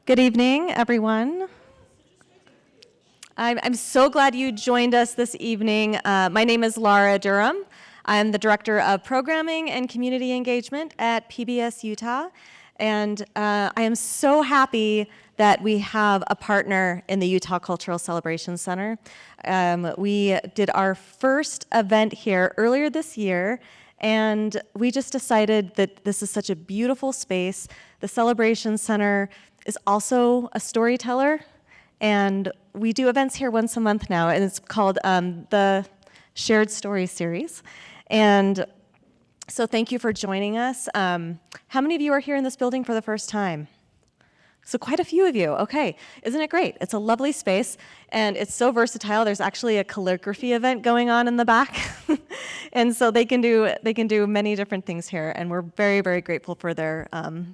Good evening, everyone. I'm so glad you joined us this evening. My name is Laura Durham. I'm the Director of Programming and Community Engagement at PBS Utah, and I am so happy that we have a partner in the Utah Cultural Celebration Center. We did our first event here earlier this year, and we just decided that this is such a beautiful space. The Celebration Center is also a storyteller, and we do events here once a month now, and it's called the Shared Story Series. And so thank you for joining us. How many of you are here in this building for the first time? So quite a few of you. Okay, isn't it great? It's a lovely space, and it's so versatile. There's actually a calligraphy event going on in the back, and so they can do many different things here, and we're very, very grateful for their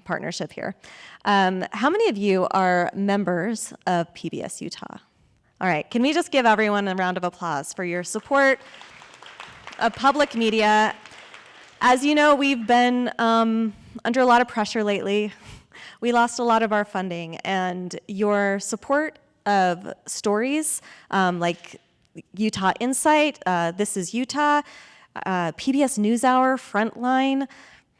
partnership here. How many of you are members of PBS Utah? All right, can we just give everyone a round of applause for your support of public media? As you know, we've been under a lot of pressure lately. We lost a lot of our funding, and your support of stories like Utah Insight, This is Utah, PBS NewsHour, Frontline,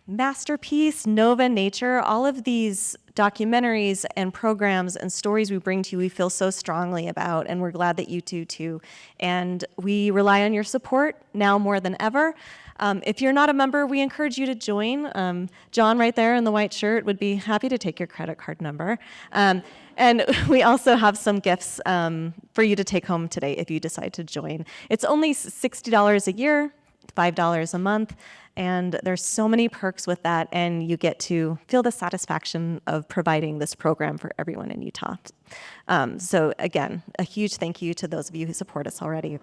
Masterpiece, Nova Nature, all of these documentaries and programs and stories we bring to you, we feel so strongly about, and we're glad that you do too. And we rely on your support now more than ever. If you're not a member, we encourage you to join. John right there in the white shirt would be happy to take your credit card number. And we also have some gifts for you to take home today if you decide to join. It's only $60 a year, $5 a month, and there's so many perks with that, and you get to feel the satisfaction of providing this program for everyone in Utah. So again, a huge thank you to those of you who support us already.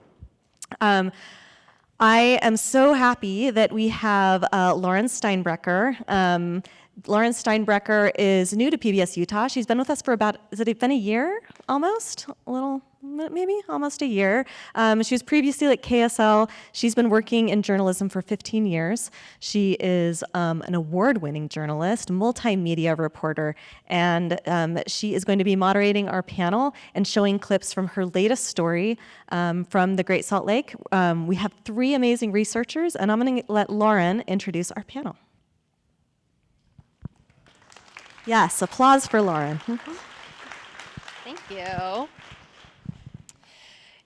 I am so happy that we have Lauren Steinbrecher. Lauren Steinbrecher is new to PBS Utah. She's been with us for about, has it been a year almost? A little, maybe almost a year. She was previously at KSL. She's been working in journalism for 15 years. She is an award-winning journalist, multimedia reporter, and she is going to be moderating our panel and showing clips from her latest story from the Great Salt Lake. We have three amazing researchers, and I'm going to let Lauren introduce our panel. Yes, applause for Lauren. Thank you.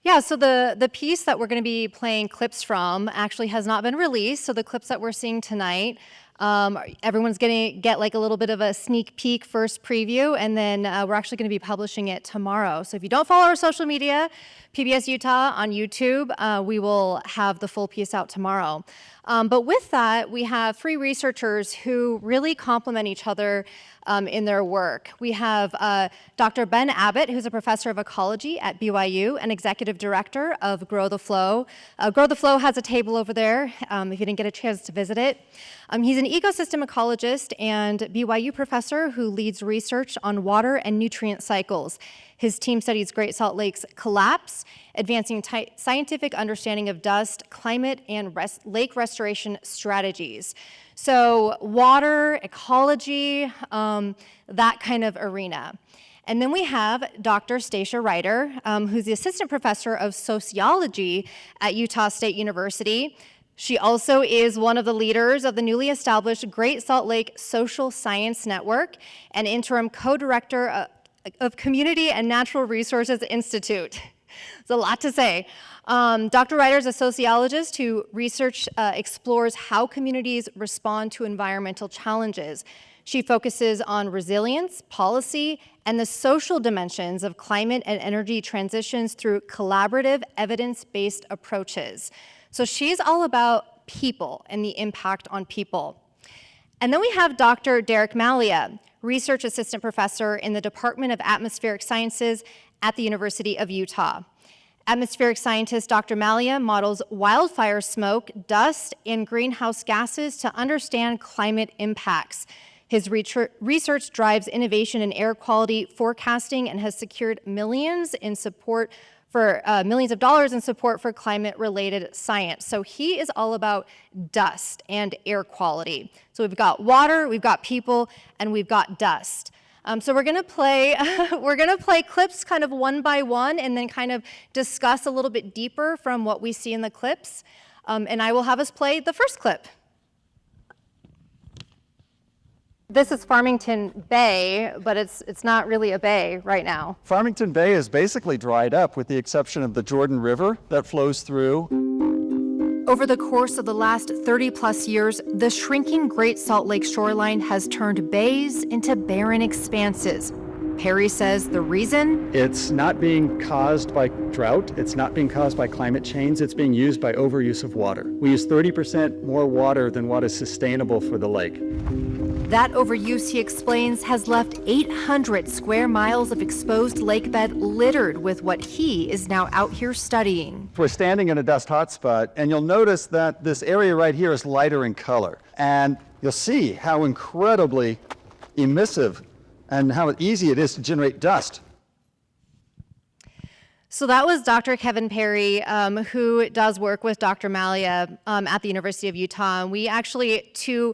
Yeah, so the piece that we're going to be playing clips from actually has not been released. So the clips that we're seeing tonight, everyone's going to get like a little bit of a sneak peek first preview, and then we're actually going to be publishing it tomorrow. So if you don't follow our social media, PBS Utah on YouTube, we will have the full piece out tomorrow. But with that, we have three researchers who really complement each other in their work. We have Dr. Ben Abbot, who's a professor of ecology at BYU and executive director of Grow the Flow. Grow the Flow has a table over there if you didn't get a chance to visit it. He's an ecosystem ecologist and BYU professor who leads research on water and nutrient cycles. His team studies Great Salt Lake's collapse, advancing scientific understanding of dust, climate, and lake restoration strategies. So water, ecology, that kind of arena. And then we have Dr. Stacia Ryder, who's the assistant professor of sociology at Utah State University. She also is one of the leaders of the newly established Great Salt Lake Social Science Network and interim co-director of Community and Natural Resources Institute. It's a lot to say. Dr. Ryder is a sociologist who explores how communities respond to environmental challenges. She focuses on resilience, policy, and the social dimensions of climate and energy transitions through collaborative, evidence-based approaches. So she's all about people and the impact on people. And then we have Dr. Derek Mallia, research assistant professor in the Department of Atmospheric Sciences at the University of Utah. Atmospheric scientist Dr. Mallia models wildfire smoke, dust, and greenhouse gases to understand climate impacts. His research drives innovation in air quality forecasting and has secured millions of dollars in support for climate-related science. So he is all about dust and air quality. So we've got water, we've got people, and we've got dust. So we're gonna play clips kind of one by one, and then kind of discuss a little bit deeper from what we see in the clips. And I will have us play the first clip. This is Farmington Bay, but it's not really a bay right now. Farmington Bay is basically dried up with the exception of the Jordan River that flows through. Over the course of the last 30 plus years, the shrinking Great Salt Lake shoreline has turned bays into barren expanses. Perry says the reason? It's not being caused by drought. It's not being caused by climate change. It's being used by overuse of water. We use 30% more water than what is sustainable for the lake. That overuse, he explains, has left 800 square miles of exposed lakebed littered with what he is now out here studying. We're standing in a dust hotspot, and you'll notice that this area right here is lighter in color. And you'll see how incredibly emissive and how easy it is to generate dust. So that was Dr. Kevin Perry, who does work with Dr. Mallia at the University of Utah. And we actually, to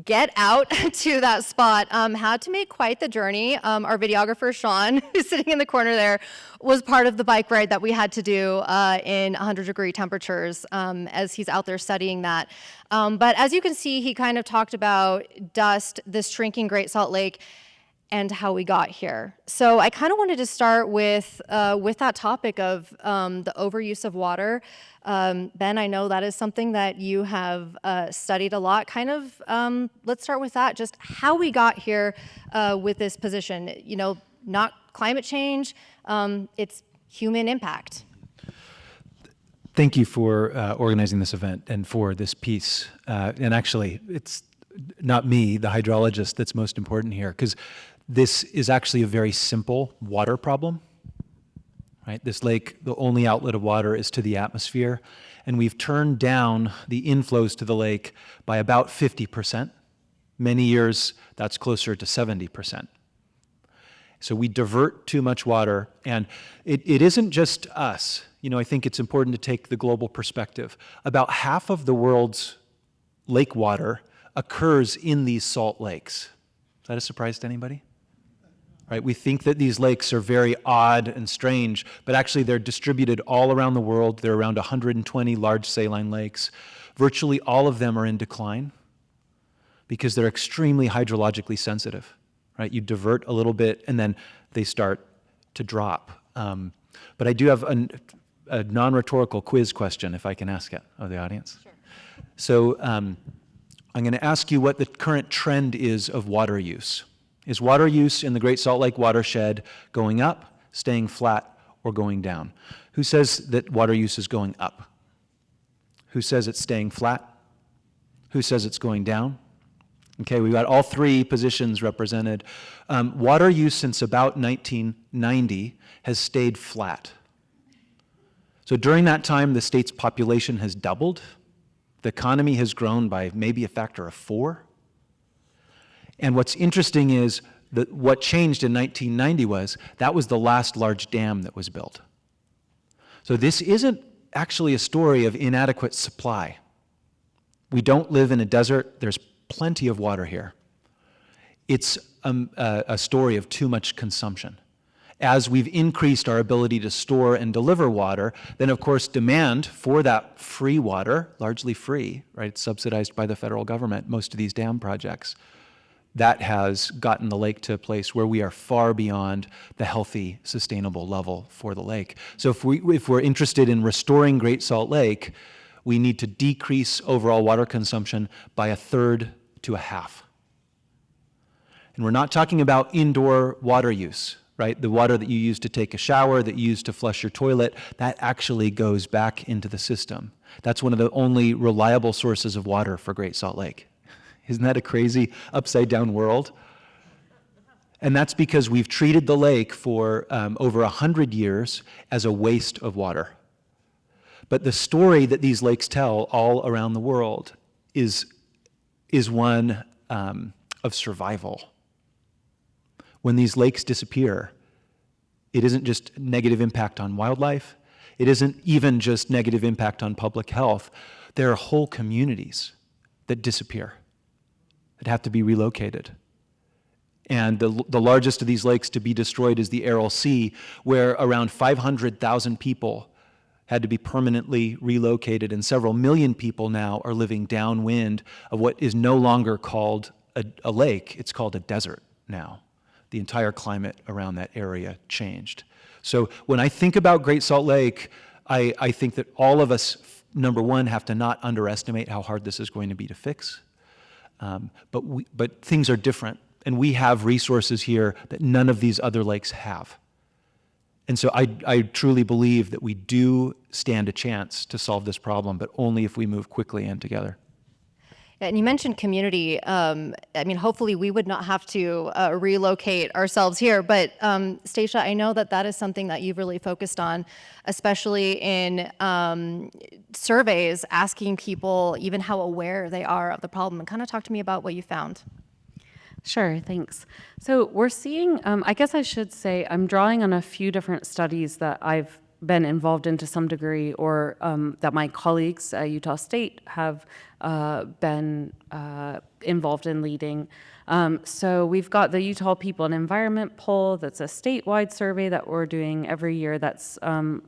get out to that spot, had to make quite the journey. Our videographer, Sean, who's sitting in the corner there, was part of the bike ride that we had to do in 100-degree temperatures as he's out there studying that. But as you can see, he kind of talked about dust, this shrinking Great Salt Lake, and how we got here. So I kind of wanted to start with that topic of the overuse of water. Ben, I know that is something that you have studied a lot. Kind of, let's start with that, just how we got here with this position. You know, not climate change, it's human impact. Thank you for organizing this event and for this piece. And actually, it's not me, the hydrologist, that's most important here, because this is actually a very simple water problem, right? This lake, the only outlet of water is to the atmosphere, and we've turned down the inflows to the lake by about 50%. Many years, that's closer to 70%. So we divert too much water, and it isn't just us. You know, I think it's important to take the global perspective. About half of the world's lake water occurs in these salt lakes. Is that a surprise to anybody? Right, we think that these lakes are very odd and strange, but actually they're distributed all around the world. There are around 120 large saline lakes. Virtually all of them are in decline because they're extremely hydrologically sensitive. Right, you divert a little bit and then they start to drop. But I do have a non-rhetorical quiz question, if I can ask it of the audience. Sure. So I'm going to ask you what the current trend is of water use. Is water use in the Great Salt Lake watershed going up, staying flat, or going down? Who says that water use is going up? Who says it's staying flat? Who says it's going down? Okay, we've got all three positions represented. Water use since about 1990 has stayed flat. So during that time, the state's population has doubled. The economy has grown by maybe a factor of 4. And what's interesting is that what changed in 1990 was that was the last large dam that was built. So this isn't actually a story of inadequate supply. We don't live in a desert. There's plenty of water here. It's a story of too much consumption. As we've increased our ability to store and deliver water, then of course demand for that free water, largely free, right? It's subsidized by the federal government, most of these dam projects. That has gotten the lake to a place where we are far beyond the healthy, sustainable level for the lake. So if we're interested in restoring Great Salt Lake, we need to decrease overall water consumption by 1/3 to 1/2. And we're not talking about indoor water use, right? The water that you use to take a shower, that you use to flush your toilet, that actually goes back into the system. That's one of the only reliable sources of water for Great Salt Lake. Isn't that a crazy upside down world? And that's because we've treated the lake for over 100 years as a waste of water. But the story that these lakes tell all around the world is one of survival. When these lakes disappear, it isn't just negative impact on wildlife. It isn't even just negative impact on public health. There are whole communities that disappear, that have to be relocated. And the largest of these lakes to be destroyed is the Aral Sea, where around 500,000 people had to be permanently relocated, and several million people now are living downwind of what is no longer called a lake, it's called a desert now. The entire climate around that area changed. So when I think about Great Salt Lake, I think that all of us, number one, have to not underestimate how hard this is going to be to fix. But things are different, and we have resources here that none of these other lakes have. And so I truly believe that we do stand a chance to solve this problem, but only if we move quickly and together. And you mentioned community. I mean, hopefully we would not have to relocate ourselves here. But Stacia, I know that is something that you've really focused on, especially in surveys, asking people even how aware they are of the problem. And kind of talk to me about what you found. Sure, thanks. So we're seeing, I guess I should say, I'm drawing on a few different studies that I've been involved in to some degree, or that my colleagues at Utah State have been involved in leading. So we've got the Utah People and Environment Poll. That's a statewide survey that we're doing every year that's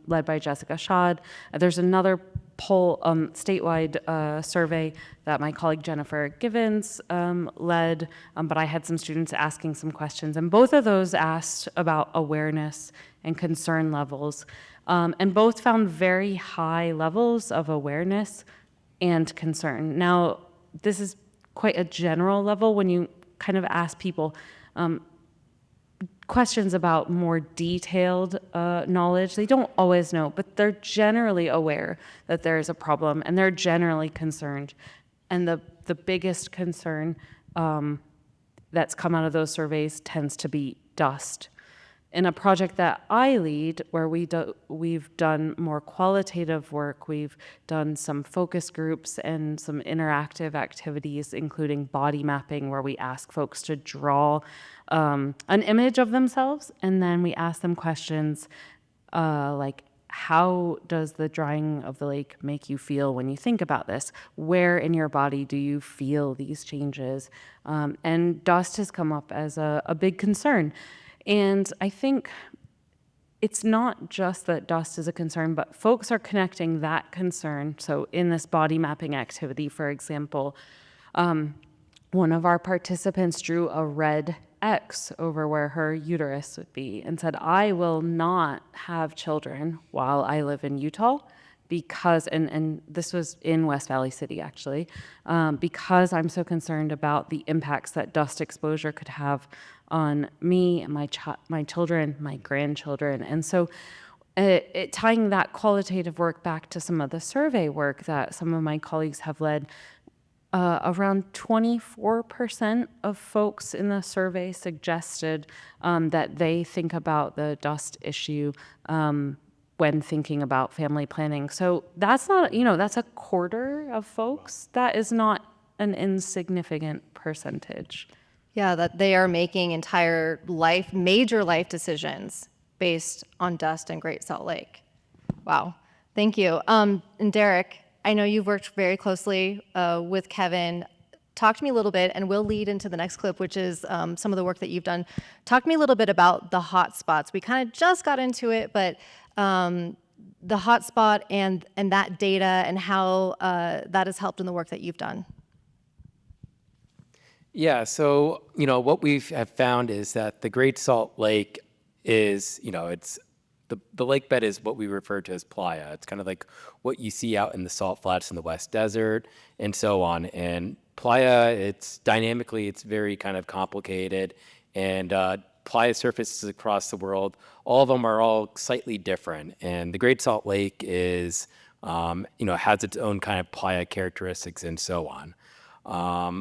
led by Jessica Schad. There's another poll, statewide survey that my colleague Jennifer Givens led, but I had some students asking some questions, and both of those asked about awareness and concern levels, and both found very high levels of awareness and concern. Now, this is quite a general level. When you kind of ask people questions about more detailed knowledge, they don't always know, but they're generally aware that there is a problem, and they're generally concerned. And the biggest concern that's come out of those surveys tends to be dust. In a project that I lead, where we've done more qualitative work, we've done some focus groups and some interactive activities, including body mapping, where we ask folks to draw an image of themselves, and then we ask them questions like, how does the drying of the lake make you feel when you think about this? Where in your body do you feel these changes? And dust has come up as a big concern. And I think it's not just that dust is a concern, but folks are connecting that concern. So in this body mapping activity, for example, one of our participants drew a red X over where her uterus would be and said, I will not have children while I live in Utah because, and this was in West Valley City actually, because I'm so concerned about the impacts that dust exposure could have on me, my children, my grandchildren. And so tying that qualitative work back to some of the survey work that some of my colleagues have led, around 24% of folks in the survey suggested that they think about the dust issue when thinking about family planning. So that's not, that's a quarter of folks. That is not an insignificant percentage. Yeah, that they are making major life decisions based on dust in Great Salt Lake. Wow, thank you. And Derek, I know you've worked very closely with Kevin. Talk to me a little bit, and we'll lead into the next clip, which is some of the work that you've done. Talk to me a little bit about the hot spots. We kind of just got into it, but the hotspot and that data and how that has helped in the work that you've done. Yeah, so, what have found is that the Great Salt Lake is, it's the lake bed is what we refer to as playa. It's kind of like what you see out in the salt flats in the West Desert and so on. And playa, it's very kind of complicated. And playa surfaces across the world, all of them are all slightly different. And the Great Salt Lake is, has its own kind of playa characteristics and so on.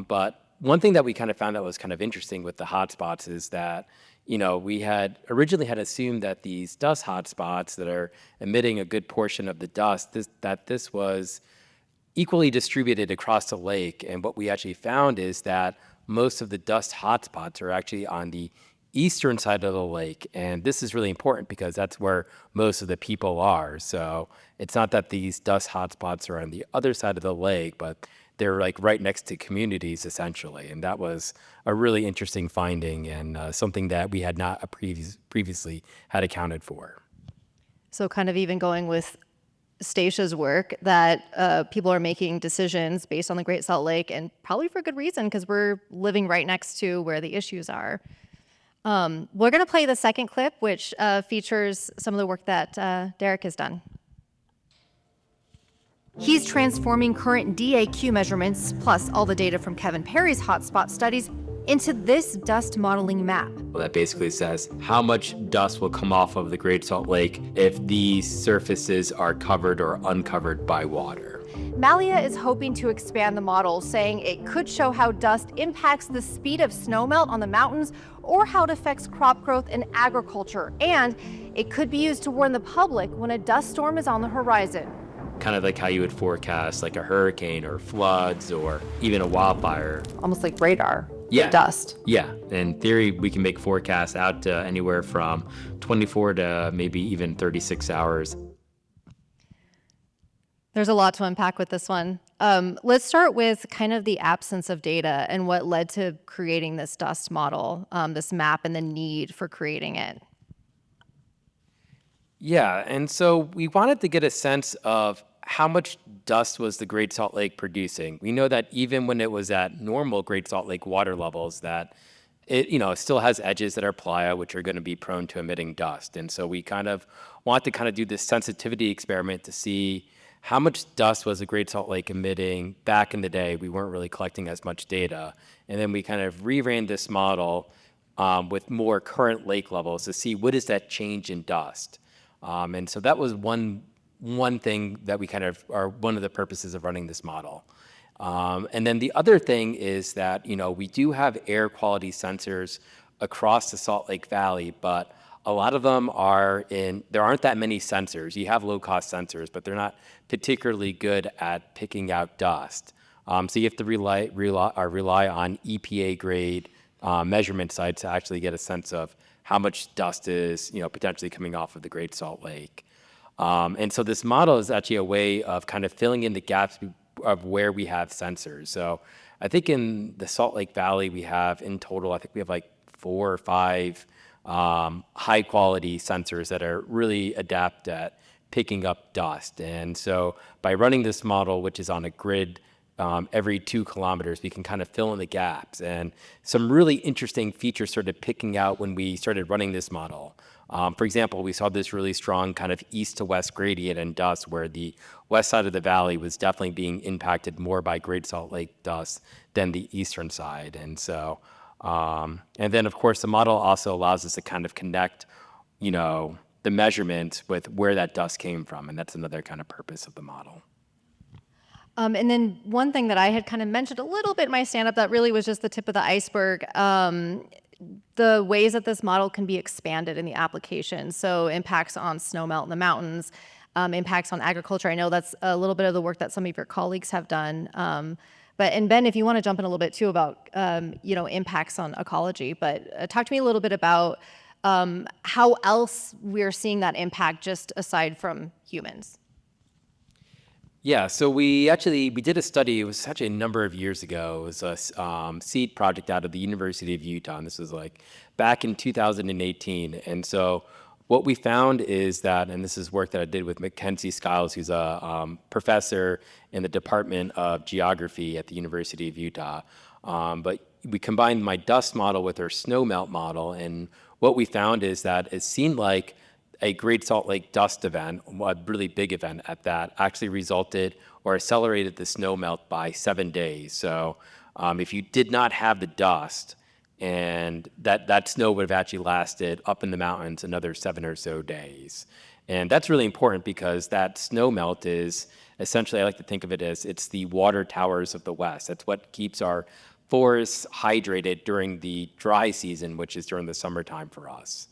But one thing that we kind of found out was kind of interesting with the hotspots is that, we had originally had assumed that these dust hotspots that are emitting a good portion of the dust, this was equally distributed across the lake. And what we actually found is that most of the dust hotspots are actually on the eastern side of the lake. And this is really important because that's where most of the people are. So it's not that these dust hotspots are on the other side of the lake, but they're like right next to communities essentially. And that was a really interesting finding and something that we had not previously had accounted for. So kind of even going with Stacia's work, that people are making decisions based on the Great Salt Lake, and probably for good reason, because we're living right next to where the issues are. We're going to play the second clip, which features some of the work that Derek has done. He's transforming current DAQ measurements, plus all the data from Kevin Perry's hotspot studies, into this dust modeling map. That basically says how much dust will come off of the Great Salt Lake if these surfaces are covered or uncovered by water. Mallia is hoping to expand the model, saying it could show how dust impacts the speed of snowmelt on the mountains or how it affects crop growth and agriculture. And it could be used to warn the public when a dust storm is on the horizon. Kind of like how you would forecast like a hurricane or floods or even a wildfire. Almost like radar. Yeah. Dust. Yeah. In theory, we can make forecasts out to anywhere from 24 to maybe even 36 hours. There's a lot to unpack with this one. Let's start with kind of the absence of data and what led to creating this dust model, this map, and the need for creating it. Yeah, and so we wanted to get a sense of how much dust was the Great Salt Lake producing. We know that even when it was at normal Great Salt Lake water levels, that it, still has edges that are playa, which are going to be prone to emitting dust. And so we kind of want to kind of do this sensitivity experiment to see how much dust was the Great Salt Lake emitting back in the day. We weren't really collecting as much data. And then we kind of reran this model with more current lake levels to see what is that change in dust. And so that was one thing that we kind of are one of the purposes of running this model. And then the other thing is that, we do have air quality sensors across the Salt Lake Valley, but a lot of them there aren't that many sensors. You have low-cost sensors, but they're not particularly good at picking out dust. So you have to rely on EPA-grade measurement sites to actually get a sense of how much dust is, potentially coming off of the Great Salt Lake. And so this model is actually a way of kind of filling in the gaps of where we have sensors. So I think in the Salt Lake Valley, we have in total, I think we have like 4 or 5 high quality sensors that are really adept at picking up dust. And so by running this model, which is on a grid every 2 kilometers, we can kind of fill in the gaps. And some really interesting features started picking out when we started running this model. For example, we saw this really strong kind of east to west gradient in dust where the west side of the valley was definitely being impacted more by Great Salt Lake dust than the eastern side. And so, and then of course the model also allows us to kind of connect, the measurement with where that dust came from. And that's another kind of purpose of the model. And then one thing that I had kind of mentioned a little bit in my stand-up that really was just the tip of the iceberg, the ways that this model can be expanded in the application. So impacts on snowmelt in the mountains, impacts on agriculture. I know that's a little bit of the work that some of your colleagues have done. And Ben, if you want to jump in a little bit too about, impacts on ecology, but talk to me a little bit about how else we're seeing that impact just aside from humans. Yeah, so we did a study. It was such a number of years ago. It was a seed project out of the University of Utah, and this was like back in 2018. And so what we found is that, and this is work that I did with Mackenzie Skiles, who's a professor in the Department of Geography at the University of Utah. But we combined my dust model with her snowmelt model, and what we found is that it seemed like a Great Salt Lake dust event, a really big event at that, actually resulted or accelerated the snowmelt by 7 days. So if you did not have the dust, and that snow would have actually lasted up in the mountains another 7 or so days. And that's really important because that snowmelt is essentially, I like to think of it as it's the water towers of the West. That's what keeps our forests hydrated during the dry season, which is during the summertime for us.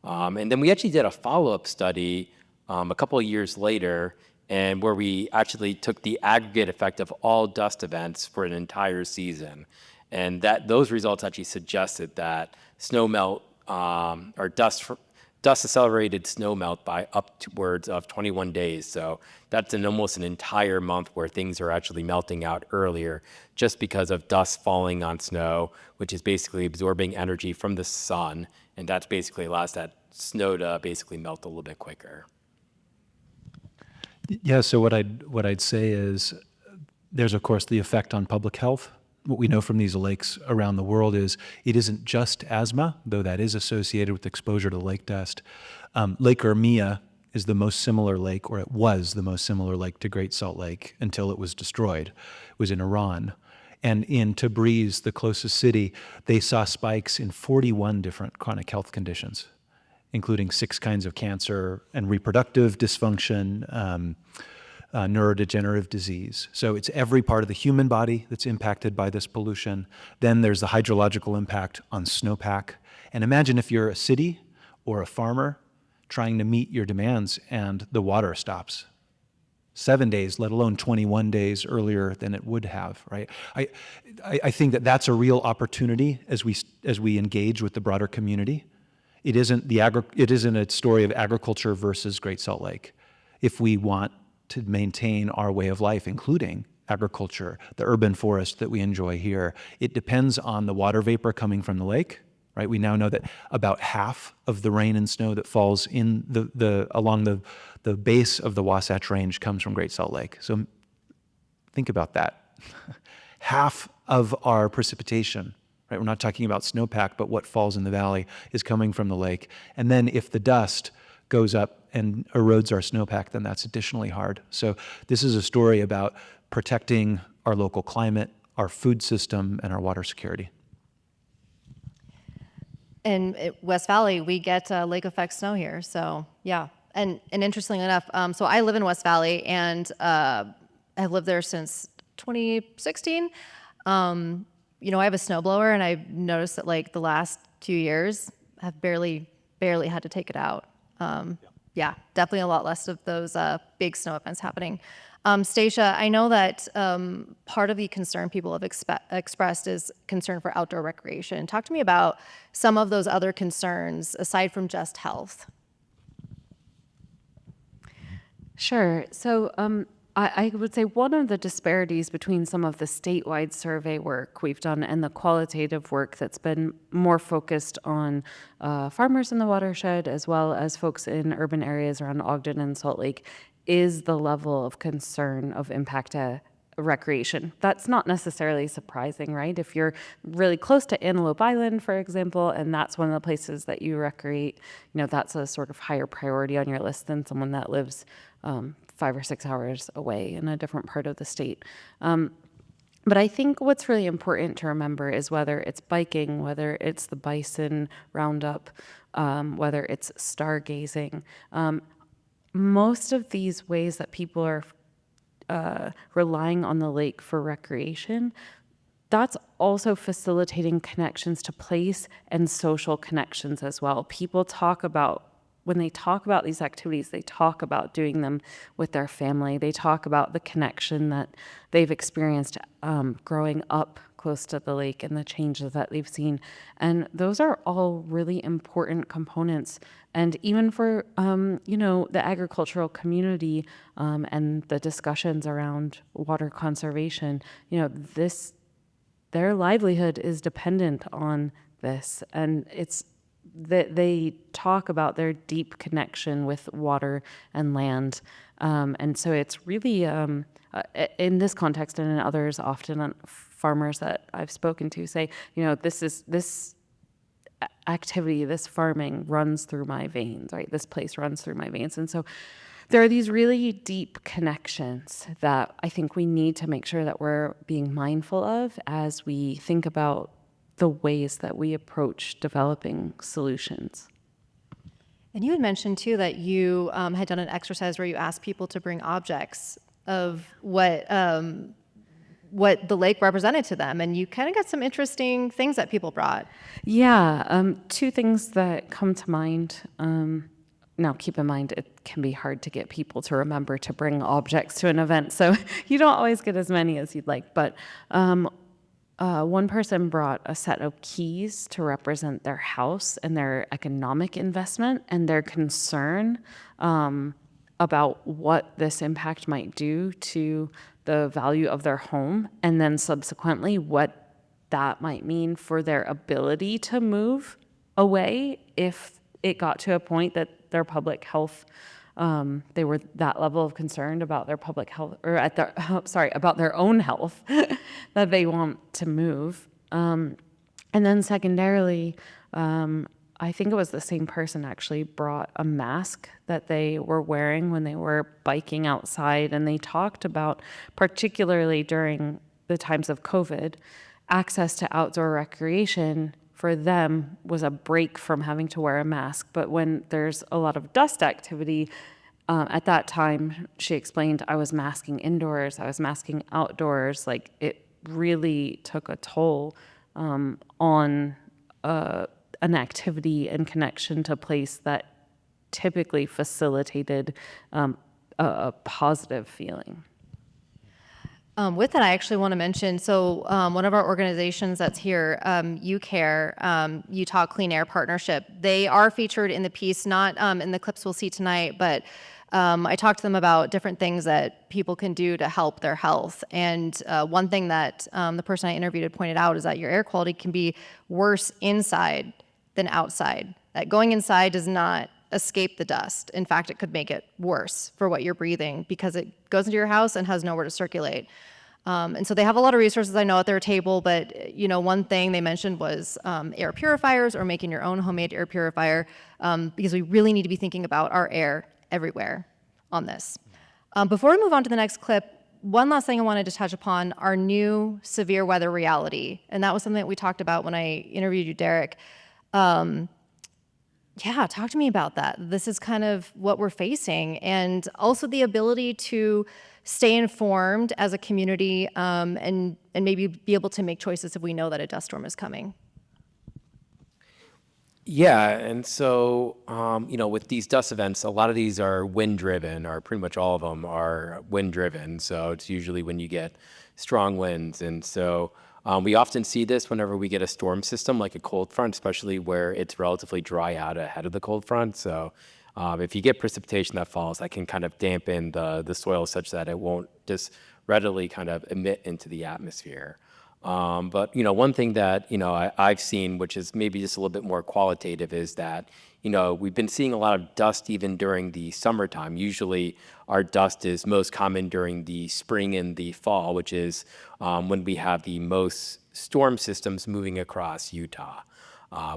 And then we actually did a follow-up study a couple of years later, and where we actually took the aggregate effect of all dust events for an entire season. And those results actually suggested that snowmelt or dust accelerated snow melt by upwards of 21 days. So that's almost an entire month where things are actually melting out earlier just because of dust falling on snow, which is basically absorbing energy from the sun. And that's basically allows that snow to basically melt a little bit quicker. Yeah, so what I'd say is there's, of course, the effect on public health. What we know from these lakes around the world is it isn't just asthma, though that is associated with exposure to lake dust. Lake Ermia is the most similar lake, or it was the most similar lake to Great Salt Lake until it was destroyed. It was in Iran. And in Tabriz, the closest city, they saw spikes in 41 different chronic health conditions, including 6 kinds of cancer and reproductive dysfunction, neurodegenerative disease. So it's every part of the human body that's impacted by this pollution. Then there's the hydrological impact on snowpack. And imagine if you're a city or a farmer trying to meet your demands and the water stops. 7 days, let alone 21 days earlier than it would have, right? I think that that's a real opportunity as we engage with the broader community. It isn't a story of agriculture versus Great Salt Lake. If we want to maintain our way of life, including agriculture, the urban forest that we enjoy here, it depends on the water vapor coming from the lake, right? We now know that about half of the rain and snow that falls in along the base of the Wasatch Range comes from Great Salt Lake. So think about that. Half of our precipitation, right? We're not talking about snowpack, but what falls in the valley is coming from the lake. And then if the dust goes up and erodes our snowpack, then that's additionally hard. So this is a story about protecting our local climate, our food system, and our water security. In West Valley, we get lake effect snow here. So yeah, and interestingly enough, so I live in West Valley, and I've lived there since 2016. I have a snowblower, and I've noticed that like the last 2 years, I've barely had to take it out. Yeah, definitely a lot less of those big snow events happening. Stacia, I know that part of the concern people have expressed is concern for outdoor recreation. Talk to me about some of those other concerns aside from just health. Sure. So I would say one of the disparities between some of the statewide survey work we've done and the qualitative work that's been more focused on farmers in the watershed as well as folks in urban areas around Ogden and Salt Lake is the level of concern of impact to recreation. That's not necessarily surprising, right? If you're really close to Antelope Island, for example, and that's one of the places that you recreate, that's a sort of higher priority on your list than someone that lives 5 or 6 hours away in a different part of the state. But I think what's really important to remember is whether it's biking, whether it's the bison roundup, whether it's stargazing, most of these ways that people are relying on the lake for recreation, that's also facilitating connections to place and social connections as well. People talk about, when they talk about these activities, they talk about doing them with their family. They talk about the connection that they've experienced growing up close to the lake and the changes that they've seen. And those are all really important components. And even for, the agricultural community and the discussions around water conservation, their livelihood is dependent on this. And it's that they talk about their deep connection with water and land. And so it's really, in this context and in others, often farmers that I've spoken to say, this activity, this farming runs through my veins, right? This place runs through my veins. And so there are these really deep connections that I think we need to make sure that we're being mindful of as we think about the ways that we approach developing solutions. And you had mentioned too that you had done an exercise where you asked people to bring objects of what the lake represented to them, and you kind of got some interesting things that people brought. Yeah, 2 things that come to mind. Now, keep in mind, it can be hard to get people to remember to bring objects to an event, so you don't always get as many as you'd like. But one person brought a set of keys to represent their house and their economic investment and their concern about what this impact might do to the value of their home, and then subsequently what that might mean for their ability to move away if it got to a point that their public health, they were that level of concerned about their public health, or at their, about their own health, that they want to move. And then secondarily, I think it was the same person actually brought a mask that they were wearing when they were biking outside, and they talked about, particularly during the times of COVID, access to outdoor recreation for them was a break from having to wear a mask. But when there's a lot of dust activity, at that time, she explained, I was masking indoors, I was masking outdoors. Like, it really took a toll on an activity and connection to place that typically facilitated a positive feeling. With that, I actually want to mention, so one of our organizations that's here, UCARE, Utah Clean Air Partnership, they are featured in the piece, not in the clips we'll see tonight, but I talked to them about different things that people can do to help their health. And one thing that the person I interviewed had pointed out is that your air quality can be worse inside than outside. That going inside does not escape the dust. In fact, it could make it worse for what you're breathing because it goes into your house and has nowhere to circulate. And so they have a lot of resources, I know, at their table, but one thing they mentioned was air purifiers or making your own homemade air purifier, because we really need to be thinking about our air everywhere on this. Before we move on to the next clip, one last thing I wanted to touch upon, our new severe weather reality. And that was something that we talked about when I interviewed you, Derek. Yeah, talk to me about that. This is kind of what we're facing, and also the ability to stay informed as a community, and maybe be able to make choices if we know that a dust storm is coming. Yeah, and so, with these dust events, a lot of these are wind-driven, or pretty much all of them are wind-driven. So it's usually when you get strong winds. And so we often see this whenever we get a storm system, like a cold front, especially where it's relatively dry out ahead of the cold front. So if you get precipitation that falls, that can kind of dampen the soil such that it won't just readily kind of emit into the atmosphere. But one thing that I've seen, which is maybe just a little bit more qualitative, is that we've been seeing a lot of dust even during the summertime. Usually, our dust is most common during the spring and the fall, which is when we have the most storm systems moving across Utah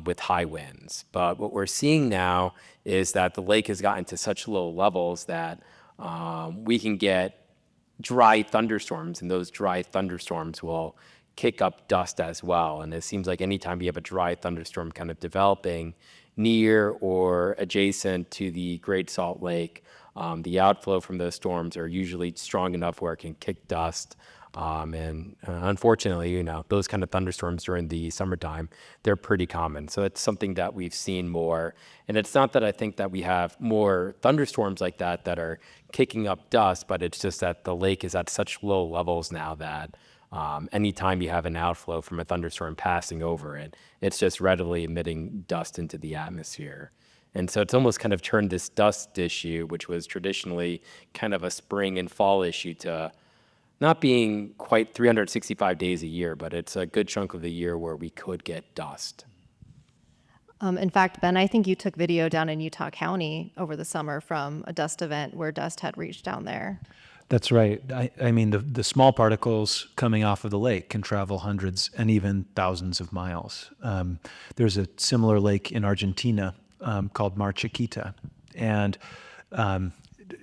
with high winds. But what we're seeing now is that the lake has gotten to such low levels that we can get dry thunderstorms, and those dry thunderstorms will kick up dust as well. And it seems like anytime you have a dry thunderstorm kind of developing near or adjacent to the Great Salt Lake, the outflow from those storms are usually strong enough where it can kick dust. And unfortunately, those kind of thunderstorms during the summertime, they're pretty common. So it's something that we've seen more. And it's not that I think that we have more thunderstorms like that are kicking up dust, but it's just that the lake is at such low levels now that anytime you have an outflow from a thunderstorm passing over it, it's just readily emitting dust into the atmosphere. And so it's almost kind of turned this dust issue, which was traditionally kind of a spring and fall issue, to not being quite 365 days a year, but it's a good chunk of the year where we could get dust. In fact, Ben, I think you took video down in Utah County over the summer from a dust event where dust had reached down there. That's right. I mean, the small particles coming off of the lake can travel hundreds and even thousands of miles. There's a similar lake in Argentina called Mar Chiquita, and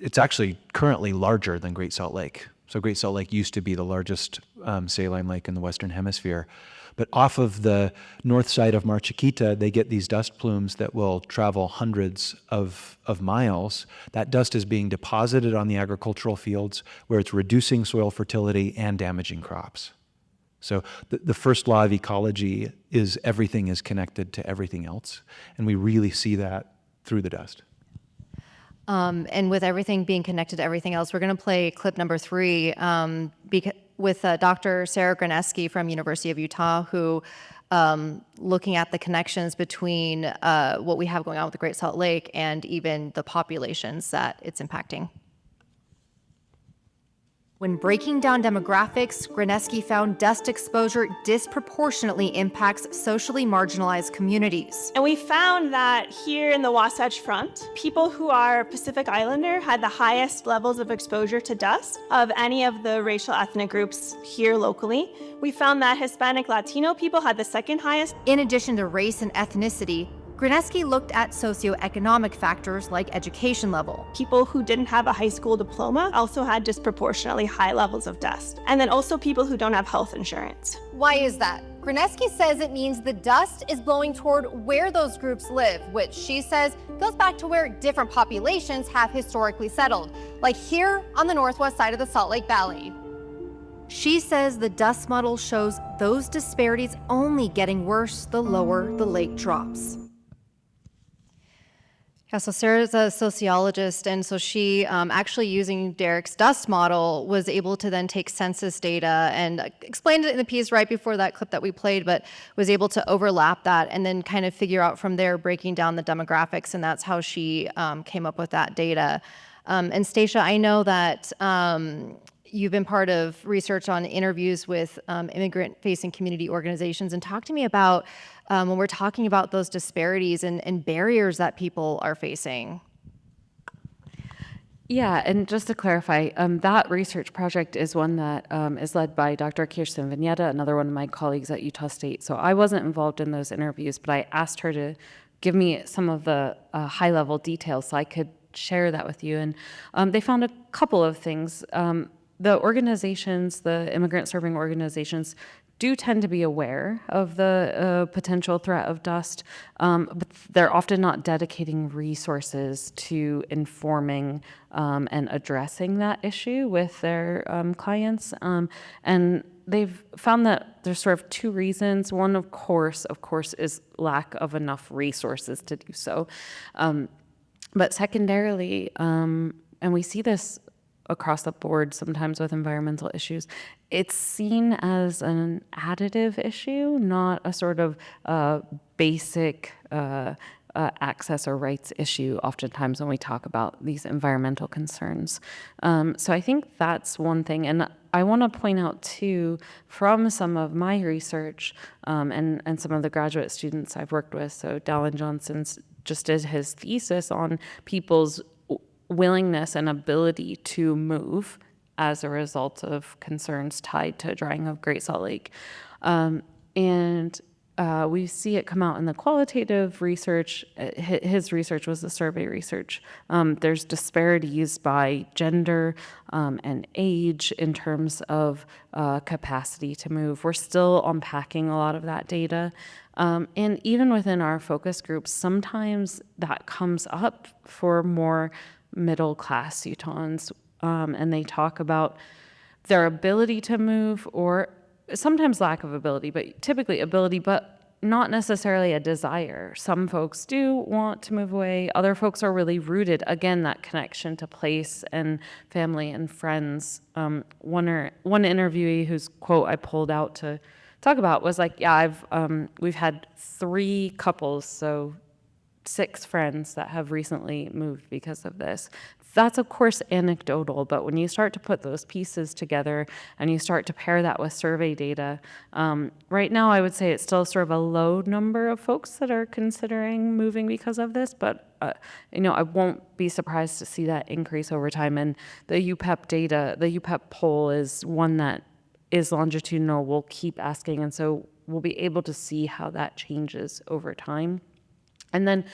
it's actually currently larger than Great Salt Lake. So Great Salt Lake used to be the largest saline lake in the Western Hemisphere. But off of the north side of Mar Chiquita, they get these dust plumes that will travel hundreds of miles. That dust is being deposited on the agricultural fields where it's reducing soil fertility and damaging crops. So the first law of ecology is everything is connected to everything else. And we really see that through the dust. And with everything being connected to everything else, we're going to play clip number 3. with Dr. Sarah Graneski from University of Utah, who looking at the connections between what we have going on with the Great Salt Lake and even the populations that it's impacting. When breaking down demographics, Graneski found dust exposure disproportionately impacts socially marginalized communities. And we found that here in the Wasatch Front, people who are Pacific Islander had the highest levels of exposure to dust of any of the racial ethnic groups here locally. We found that Hispanic Latino people had the second highest. In addition to race and ethnicity, Graneski looked at socioeconomic factors like education level. People who didn't have a high school diploma also had disproportionately high levels of dust. And then also people who don't have health insurance. Why is that? Graneski says it means the dust is blowing toward where those groups live, which she says goes back to where different populations have historically settled, like here on the northwest side of the Salt Lake Valley. She says the dust model shows those disparities only getting worse the lower the lake drops. Yeah, so Sarah's a sociologist, and so she actually using Derek's dust model was able to then take census data and explained it in the piece right before that clip that we played, but was able to overlap that and then kind of figure out from there breaking down the demographics, and that's how she came up with that data. And Stacia, I know that you've been part of research on interviews with immigrant-facing community organizations, and talk to me about when we're talking about those disparities and barriers that people are facing. Yeah, and just to clarify, that research project is one that is led by Dr. Kirsten Vignetta, another one of my colleagues at Utah State. So I wasn't involved in those interviews, but I asked her to give me some of the high-level details so I could share that with you. And they found a couple of things. The organizations, the immigrant-serving organizations, do tend to be aware of the potential threat of dust, but they're often not dedicating resources to informing and addressing that issue with their clients. And they've found that there's sort of two reasons. One, of course, is lack of enough resources to do so. But secondarily, and we see this across the board sometimes with environmental issues, it's seen as an additive issue, not a sort of basic access or rights issue oftentimes when we talk about these environmental concerns. So I think that's one thing. And I want to point out too, from some of my research and some of the graduate students I've worked with, so Dallin Johnson's just did his thesis on people's willingness and ability to move as a result of concerns tied to drying of Great Salt Lake. And we see it come out in the qualitative research. His research was the survey research. There's disparities by gender and age in terms of capacity to move. We're still unpacking a lot of that data. And even within our focus groups, sometimes that comes up for more middle-class Utahns, and they talk about their ability to move, or sometimes lack of ability, but typically ability, but not necessarily a desire. Some folks do want to move away. Other folks are really rooted, again, that connection to place and family and friends. One interviewee whose quote I pulled out to talk about was like, yeah, we've had 3 couples, so 6 friends that have recently moved because of this. That's, of course, anecdotal, but when you start to put those pieces together and you start to pair that with survey data, right now I would say it's still sort of a low number of folks that are considering moving because of this, but I won't be surprised to see that increase over time. And the UPEP data, the UPEP poll is one that is longitudinal. We'll keep asking, and so we'll be able to see how that changes over time. And then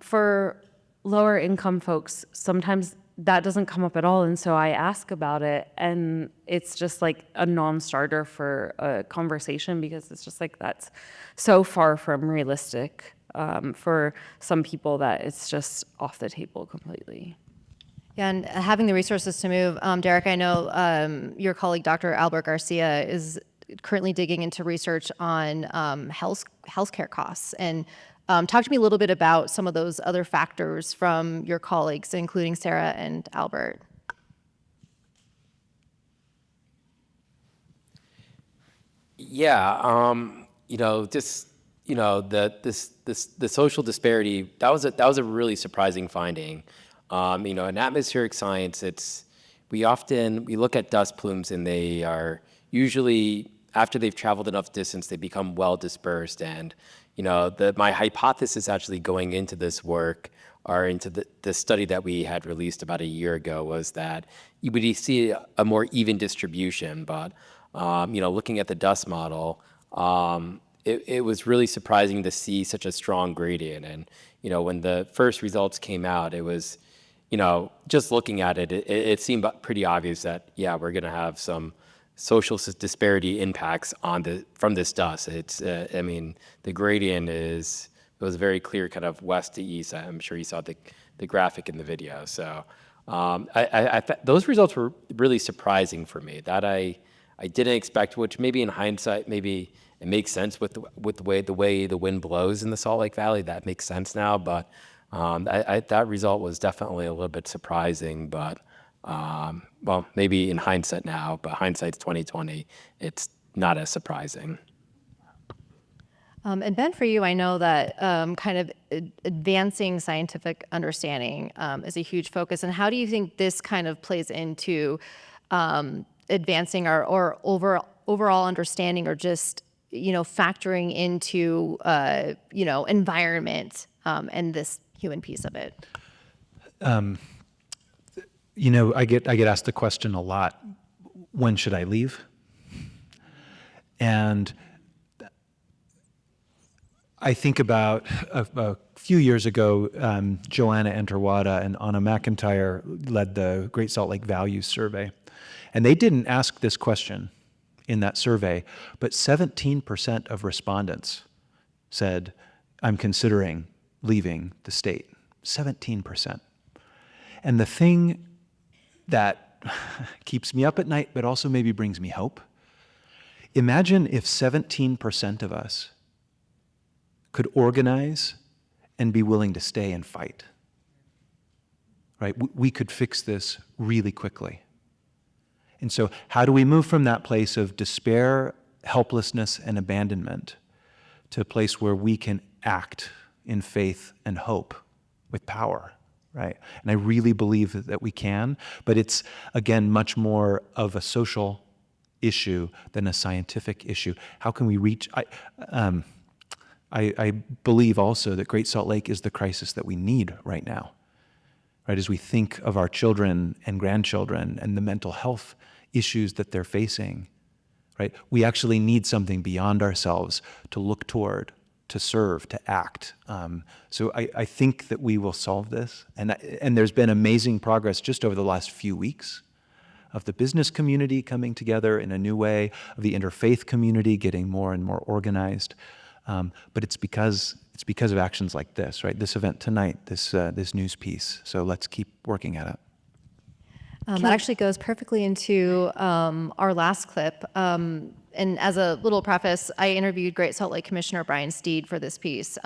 for lower income folks, sometimes that doesn't come up at all. And so I ask about it, and it's just like a non-starter for a conversation, because it's just like that's so far from realistic for some people that it's just off the table completely. Yeah, and having the resources to move, Derek, I know your colleague, Dr. Albert Garcia, is currently digging into research on healthcare costs. And talk to me a little bit about some of those other factors from your colleagues, including Sarah and Albert. Yeah, just the social disparity, that was a really surprising finding. In atmospheric science, we look at dust plumes, and they are usually, after they've traveled enough distance, they become well dispersed. And my hypothesis actually going into this work, or into the study that we had released about a year ago, was that you would see a more even distribution. But looking at the dust model, it was really surprising to see such a strong gradient. And when the first results came out, it was, just looking at it, it seemed pretty obvious that, yeah, we're going to have some social disparity impacts from this dust. The gradient was very clear, kind of west to east. I'm sure you saw the graphic in the video. So those results were really surprising for me. That I didn't expect, which maybe in hindsight, maybe it makes sense with the way the wind blows in the Salt Lake Valley. That makes sense now, but that result was definitely a little bit surprising. But well, maybe in hindsight now, but hindsight's 2020. It's not as surprising. And Ben, for you, I know that kind of advancing scientific understanding is a huge focus. And how do you think this kind of plays into advancing our overall understanding, or just factoring into environment and this human piece of it? I get asked the question a lot, when should I leave? And I think about a few years ago, Joanna Enterwada and Anna McIntyre led the Great Salt Lake Values Survey. And they didn't ask this question in that survey, but 17% of respondents said, I'm considering leaving the state. 17%. And the thing that keeps me up at night, but also maybe brings me hope, imagine if 17% of us could organize and be willing to stay and fight. Right? We could fix this really quickly. And so how do we move from that place of despair, helplessness, and abandonment to a place where we can act in faith and hope with power, right? And I really believe that we can, but it's, again, much more of a social issue than a scientific issue. How can we reach... I believe also that Great Salt Lake is the crisis that we need right now, right? As we think of our children and grandchildren and the mental health issues that they're facing, right? We actually need something beyond ourselves to look toward, to serve, to act. So I think that we will solve this. And there's been amazing progress just over the last few weeks of the business community coming together in a new way, of the interfaith community getting more and more organized. But it's because of actions like this, right? This event tonight, this news piece. So let's keep working at it. That actually goes perfectly into our last clip. And as a little preface, I interviewed Great Salt Lake Commissioner Brian Steed for this piece.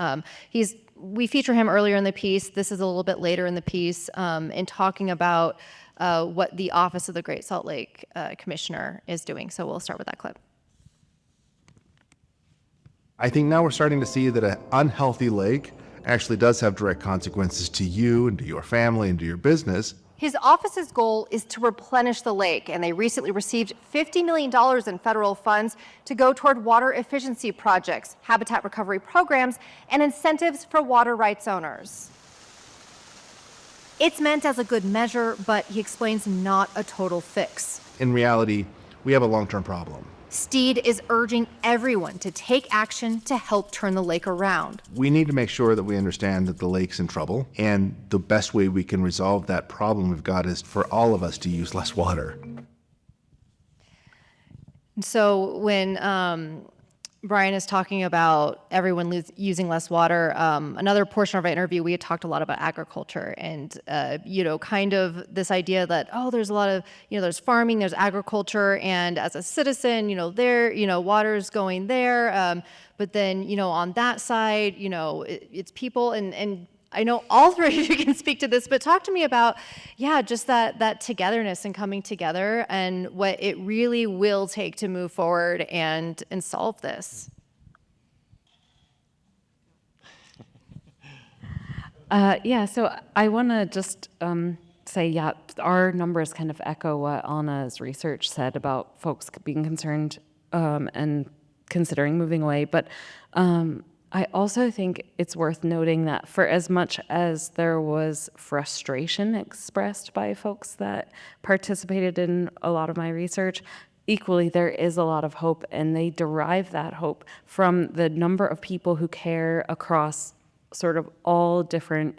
We feature him earlier in the piece. This is a little bit later in the piece, in talking about what the Office of the Great Salt Lake Commissioner is doing. So we'll start with that clip. I think now we're starting to see that an unhealthy lake actually does have direct consequences to you and to your family and to your business. His office's goal is to replenish the lake, and they recently received $50 million in federal funds to go toward water efficiency projects, habitat recovery programs, and incentives for water rights owners. It's meant as a good measure, but he explains not a total fix. In reality, we have a long-term problem. Steed is urging everyone to take action to help turn the lake around. We need to make sure that we understand that the lake's in trouble, and the best way we can resolve that problem we've got is for all of us to use less water. So when Brian is talking about everyone using less water, another portion of our interview, we had talked a lot about agriculture and, kind of this idea that, there's a lot of, there's farming, there's agriculture, and as a citizen, water's going there. But then, on that side, it's people, and I know all three of you can speak to this, but talk to me about, yeah, just that togetherness and coming together and what it really will take to move forward and solve this. Yeah, so I want to just say, yeah, our numbers kind of echo what Anna's research said about folks being concerned and considering moving away. But I also think it's worth noting that for as much as there was frustration expressed by folks that participated in a lot of my research, equally there is a lot of hope, and they derive that hope from the number of people who care across sort of all different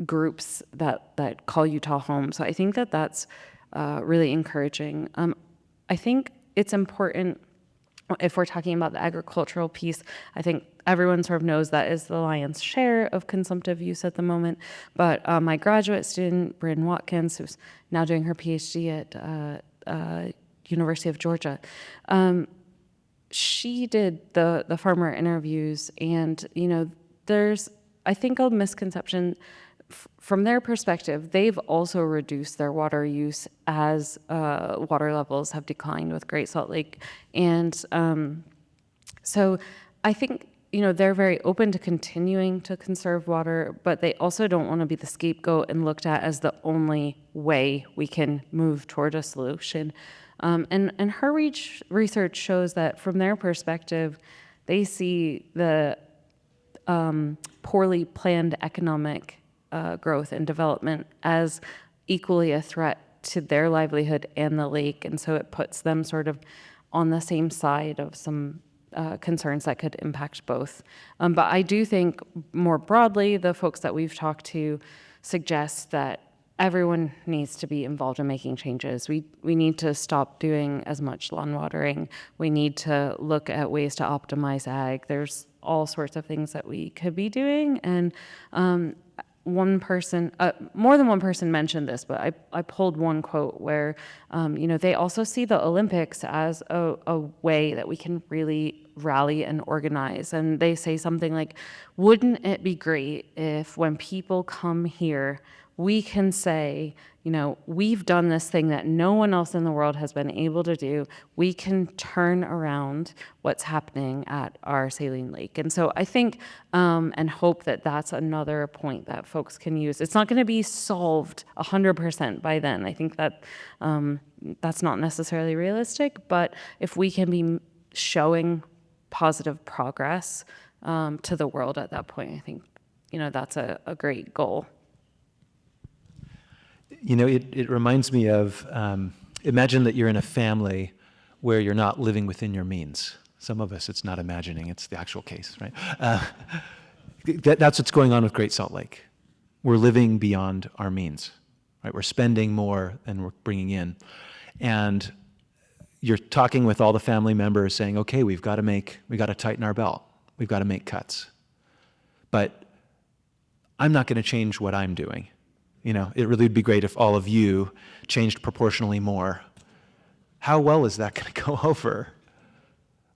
groups that call Utah home. So I think that that's really encouraging. I think it's important, if we're talking about the agricultural piece, I think everyone sort of knows that is the lion's share of consumptive use at the moment. But my graduate student, Bryn Watkins, who's now doing her PhD at University of Georgia, she did the farmer interviews, and there's, I think, a misconception from their perspective. They've also reduced their water use as water levels have declined with Great Salt Lake. And so I think, they're very open to continuing to conserve water, but they also don't want to be the scapegoat and looked at as the only way we can move toward a solution. And her research shows that from their perspective, they see the poorly planned economic growth and development as equally a threat to their livelihood and the lake. And so it puts them sort of on the same side of some concerns that could impact both. But I do think more broadly, the folks that we've talked to suggest that everyone needs to be involved in making changes. We need to stop doing as much lawn watering. We need to look at ways to optimize ag. There's all sorts of things that we could be doing. And one person, more than one person mentioned this, but I pulled one quote where, they also see the Olympics as a way that we can really rally and organize. And they say something like, wouldn't it be great if when people come here, we can say, we've done this thing that no one else in the world has been able to do. We can turn around what's happening at our saline lake. And so I think and hope that that's another point that folks can use. It's not going to be solved 100% by then. I think that that's not necessarily realistic, but if we can be showing positive progress to the world at that point, I think, that's a great goal. It reminds me of, imagine that you're in a family where you're not living within your means. Some of us, it's not imagining, it's the actual case, right? That's what's going on with Great Salt Lake. We're living beyond our means, right? We're spending more than we're bringing in. And you're talking with all the family members saying, okay, we've got to tighten our belt. We've got to make cuts. But I'm not going to change what I'm doing. It really would be great if all of you changed proportionally more. How well is that going to go over?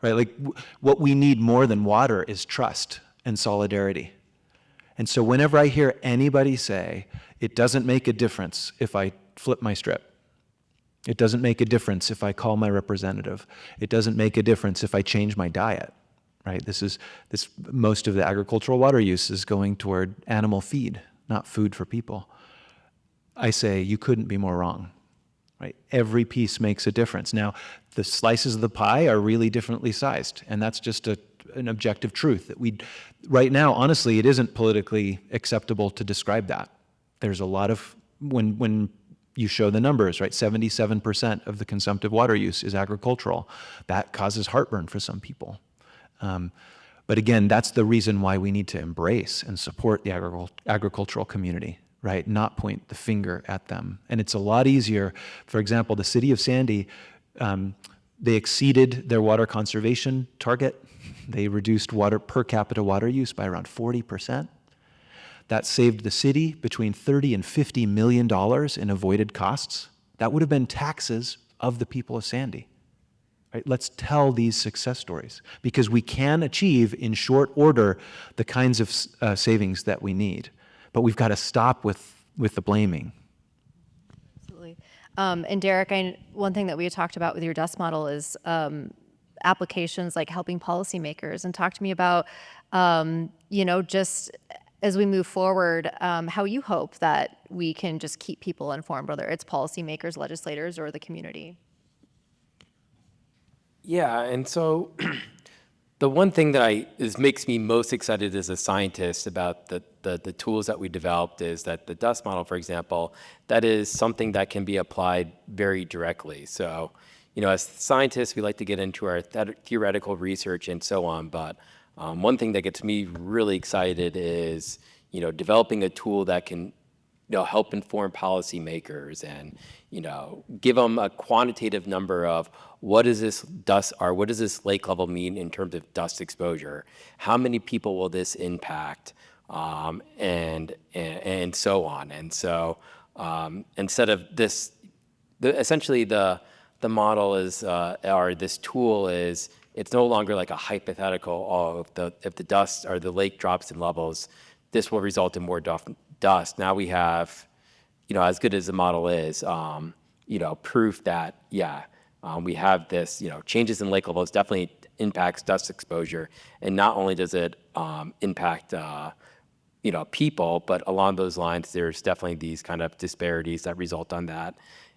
Right? Like, what we need more than water is trust and solidarity. And so whenever I hear anybody say, it doesn't make a difference if I flip my strip, it doesn't make a difference if I call my representative, it doesn't make a difference if I change my diet, right? Most of the agricultural water use is going toward animal feed, not food for people. I say, you couldn't be more wrong, right? Every piece makes a difference. Now, the slices of the pie are really differently sized, and that's just an objective truth that right now, honestly, it isn't politically acceptable to describe that. There's a lot of, when you show the numbers, right, 77% of the consumptive water use is agricultural. That causes heartburn for some people. But again, that's the reason why we need to embrace and support the agricultural community. Right, not point the finger at them. And it's a lot easier. For example, the city of Sandy, they exceeded their water conservation target. They reduced per capita water use by around 40%. That saved the city between $30 and $50 million in avoided costs. That would have been taxes of the people of Sandy. Right? Let's tell these success stories, because we can achieve in short order the kinds of savings that we need. But we've got to stop with the blaming. Absolutely. And Derek, one thing that we had talked about with your dust model is applications like helping policymakers. And talk to me about, just as we move forward, how you hope that we can just keep people informed, whether it's policymakers, legislators, or the community. Yeah, and so the one thing that makes me most excited as a scientist about the tools that we developed is that the dust model, for example, that is something that can be applied very directly. So, as scientists, we like to get into our theoretical research and so on, but one thing that gets me really excited is, developing a tool that can help inform policymakers and, give them a quantitative number of what does this dust or what does this lake level mean in terms of dust exposure? How many people will this impact? And so on. And so instead of this, essentially the model is, or this tool is, it's no longer like a hypothetical, if the dust or the lake drops in levels, this will result in more dust. Now we have, as good as the model is, proof that, we have this, changes in lake levels definitely impacts dust exposure. And not only does it impact, people, but along those lines, there's definitely these kind of disparities that result on that.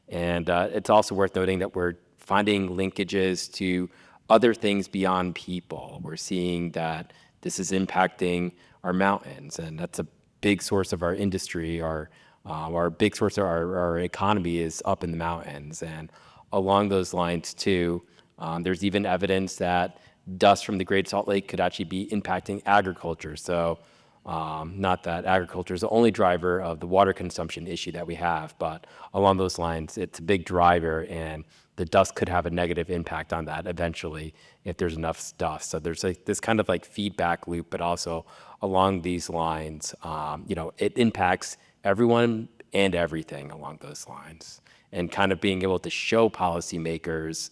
And it's also worth noting that we're finding linkages to other things beyond people. We're seeing that this is impacting our mountains, and that's a big source of our industry. Our big source of our economy is up in the mountains. And along those lines too, there's even evidence that dust from the Great Salt Lake could actually be impacting agriculture. So not that agriculture is the only driver of the water consumption issue that we have, but along those lines, it's a big driver, and the dust could have a negative impact on that eventually if there's enough dust. So there's this kind of like feedback loop, but also along these lines, it impacts everyone and everything along those lines. And kind of being able to show policymakers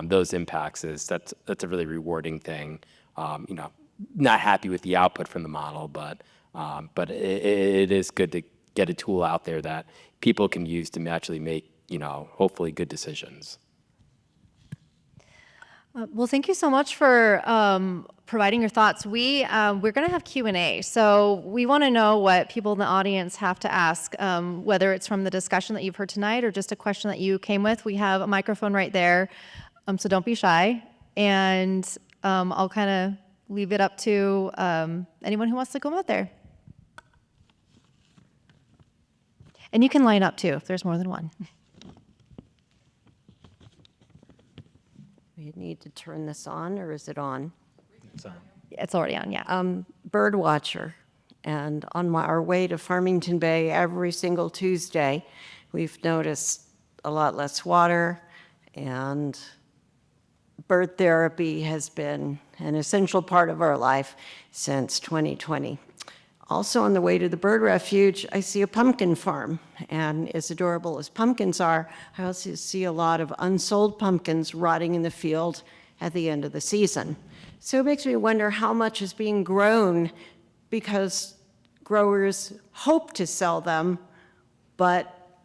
those impacts that's a really rewarding thing. Not happy with the output from the model, but it is good to get a tool out there that people can use to actually make, hopefully good decisions. Well, thank you so much for providing your thoughts. We're going to have Q&A, so we want to know what people in the audience have to ask, whether it's from the discussion that you've heard tonight or just a question that you came with. We have a microphone right there, so don't be shy, and I'll kind of leave it up to anyone who wants to come out there. And you can line up too if there's more than one. You need to turn this on, or is it on? It's already on, yeah. Bird watcher, and on our way to Farmington Bay every single Tuesday, we've noticed a lot less water, and bird therapy has been an essential part of our life since 2020. Also on the way to the bird refuge, I see a pumpkin farm, and as adorable as pumpkins are, I also see a lot of unsold pumpkins rotting in the field at the end of the season. So it makes me wonder how much is being grown because growers hope to sell them, but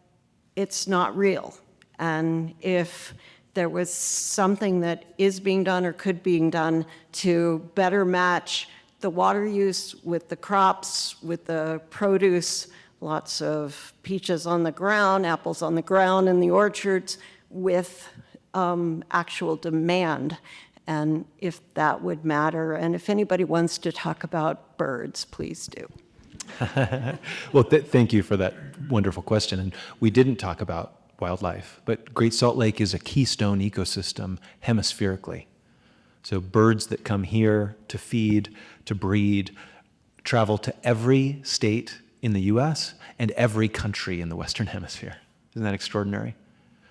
it's not real. And if there was something that is being done or could be done to better match the water use with the crops, with the produce, lots of peaches on the ground, apples on the ground in the orchards, with actual demand, and if that would matter. And if anybody wants to talk about birds, please do. Well, thank you for that wonderful question. And we didn't talk about wildlife, but Great Salt Lake is a keystone ecosystem hemispherically. So birds that come here to feed, to breed, travel to every state in the US and every country in the Western Hemisphere. Isn't that extraordinary?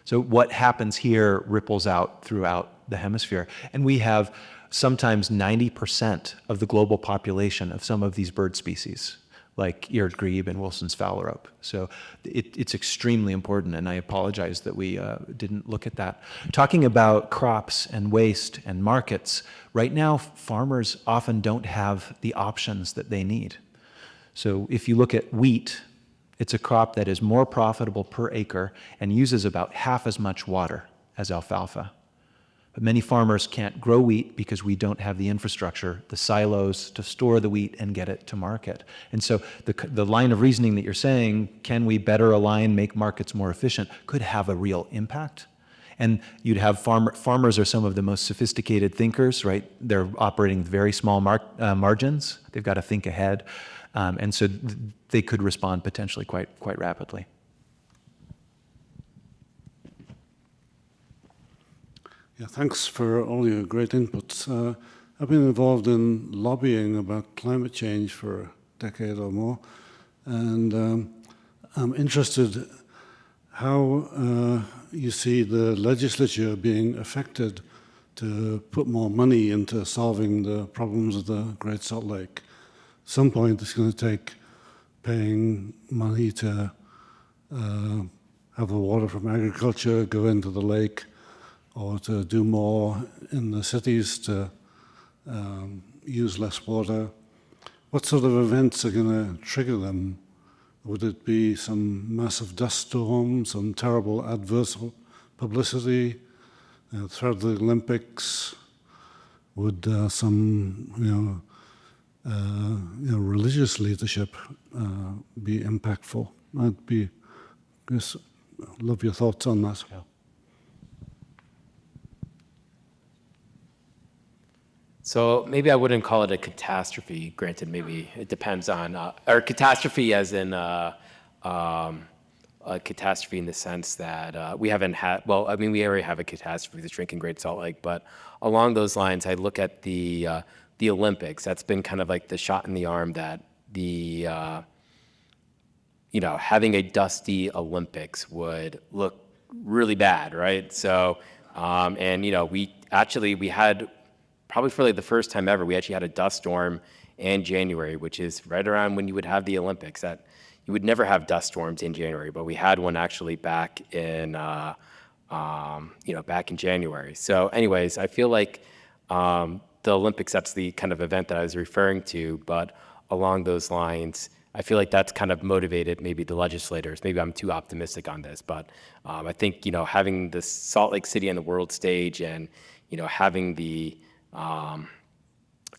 So what happens here ripples out throughout the hemisphere. And we have sometimes 90% of the global population of some of these bird species like eared grebe and Wilson's phalarope. So it's extremely important, and I apologize that we didn't look at that. Talking about crops and waste and markets, right now farmers often don't have the options that they need. So if you look at wheat, it's a crop that is more profitable per acre and uses about half as much water as alfalfa. But many farmers can't grow wheat because we don't have the infrastructure, the silos to store the wheat and get it to market. And so the line of reasoning that you're saying, can we better align, make markets more efficient, could have a real impact. And you'd have farmers are some of the most sophisticated thinkers, right? They're operating with very small margins. They've got to think ahead. And so they could respond potentially quite rapidly. Yeah, thanks for all your great inputs. I've been involved in lobbying about climate change for a decade or more, and I'm interested how you see the legislature being affected to put more money into solving the problems of the Great Salt Lake. At some point, it's going to take paying money to have the water from agriculture go into the lake, or to do more in the cities to use less water. What sort of events are going to trigger them? Would it be some massive dust storm, some terrible adverse publicity, threat of the Olympics? Would some religious leadership be impactful? I'd love your thoughts on that. Yeah. So maybe I wouldn't call it a catastrophe. Granted, maybe it depends on, or catastrophe as in a catastrophe in the sense that we haven't had, well, I mean, we already have a catastrophe, the drinking Great Salt Lake, but along those lines, I look at the Olympics. That's been kind of like the shot in the arm that having a dusty Olympics would look really bad, right? So, we had, probably for like the first time ever, we actually had a dust storm in January, which is right around when you would have the Olympics. That you would never have dust storms in January, but we had one actually back in January. So anyways, I feel like the Olympics, that's the kind of event that I was referring to, but along those lines, I feel like that's kind of motivated maybe the legislators. Maybe I'm too optimistic on this, but I think, having the Salt Lake City on the world stage and, having the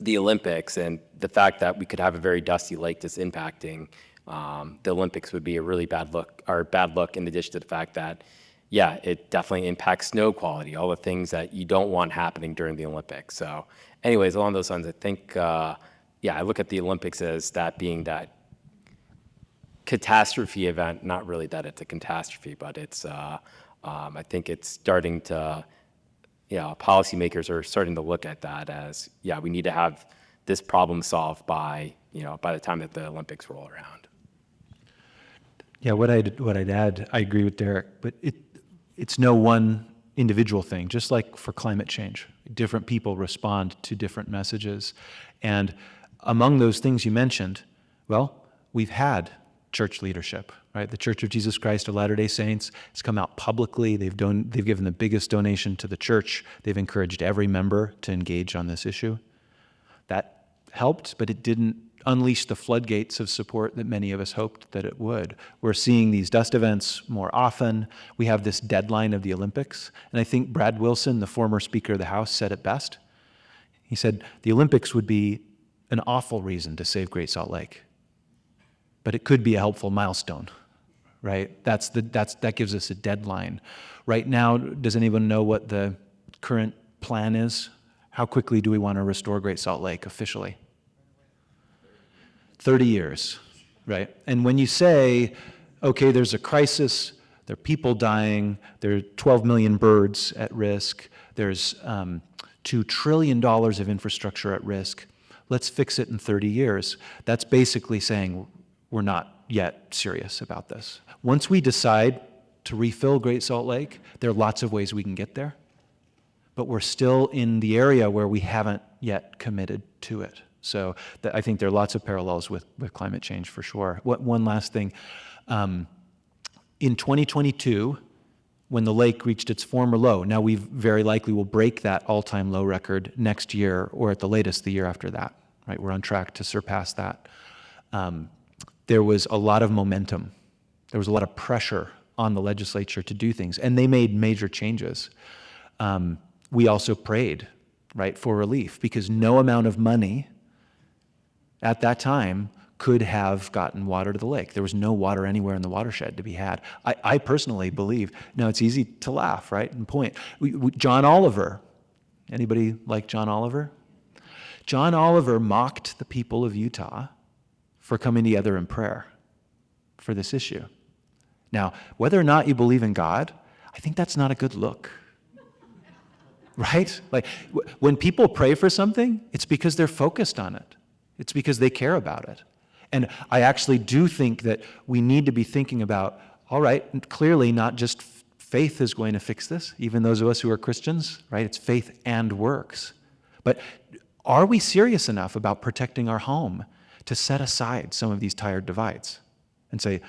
Olympics and the fact that we could have a very dusty lake that's impacting the Olympics would be a really bad look in addition to the fact that, yeah, it definitely impacts snow quality, all the things that you don't want happening during the Olympics. So anyways, along those lines, I think, I look at the Olympics as that being that catastrophe event, not really that it's a catastrophe, but it's, I think it's starting to, policymakers are starting to look at that as, we need to have this problem solved by the time that the Olympics roll around. Yeah, what I'd add, I agree with Derek, but it's no one individual thing. Just like for climate change, different people respond to different messages, and among those things you mentioned, well, we've had church leadership, right? The Church of Jesus Christ of Latter-day Saints has come out publicly. They've given the biggest donation to the church. They've encouraged every member to engage on this issue. That helped, but it didn't unleash the floodgates of support that many of us hoped that it would. We're seeing these dust events more often. We have this deadline of the Olympics, and I think Brad Wilson, the former Speaker of the House, said it best. He said, the Olympics would be an awful reason to save Great Salt Lake, but it could be a helpful milestone, right? That gives us a deadline. Right now, does anyone know what the current plan is? How quickly do we want to restore Great Salt Lake officially? 30 years, right? And when you say, okay, there's a crisis, there are people dying, there are 12 million birds at risk, there's $2 trillion of infrastructure at risk, let's fix it in 30 years. That's basically saying we're not yet serious about this. Once we decide to refill Great Salt Lake, there are lots of ways we can get there, but we're still in the area where we haven't yet committed to it. So I think there are lots of parallels with climate change for sure. One last thing. In 2022, when the lake reached its former low, now we very likely will break that all-time low record next year, or at the latest the year after that, right? We're on track to surpass that. There was a lot of momentum. There was a lot of pressure on the legislature to do things, and they made major changes. We also prayed, right, for relief, because no amount of money at that time could have gotten water to the lake. There was no water anywhere in the watershed to be had. I personally believe, now it's easy to laugh, right, and point. John Oliver, anybody like John Oliver? John Oliver mocked the people of Utah for coming together in prayer for this issue. Now, whether or not you believe in God, I think that's not a good look. Right? Like, when people pray for something, it's because they're focused on it. It's because they care about it. And I actually do think that we need to be thinking about, all right, clearly not just faith is going to fix this, even those of us who are Christians, right? It's faith and works. But are we serious enough about protecting our home to set aside some of these tired divides and say,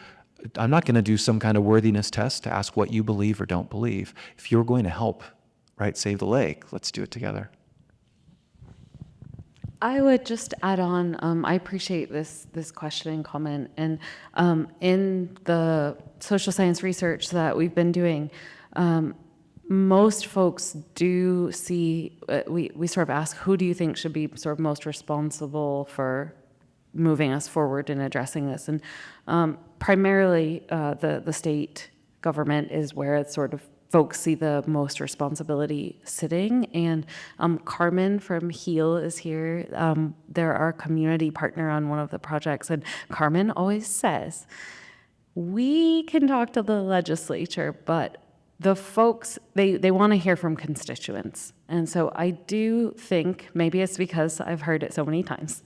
I'm not going to do some kind of worthiness test to ask what you believe or don't believe. If you're going to help, right, save the lake, let's do it together. I would just add on, I appreciate this question and comment, and in the social science research that we've been doing, most folks do see, we sort of ask, who do you think should be sort of most responsible for moving us forward in addressing this? And primarily the state government is where it's sort of folks see the most responsibility sitting. And Carmen from HEAL is here. They're our community partner on one of the projects. And Carmen always says, we can talk to the legislature, but the folks, they want to hear from constituents. And so I do think, maybe it's because I've heard it so many times,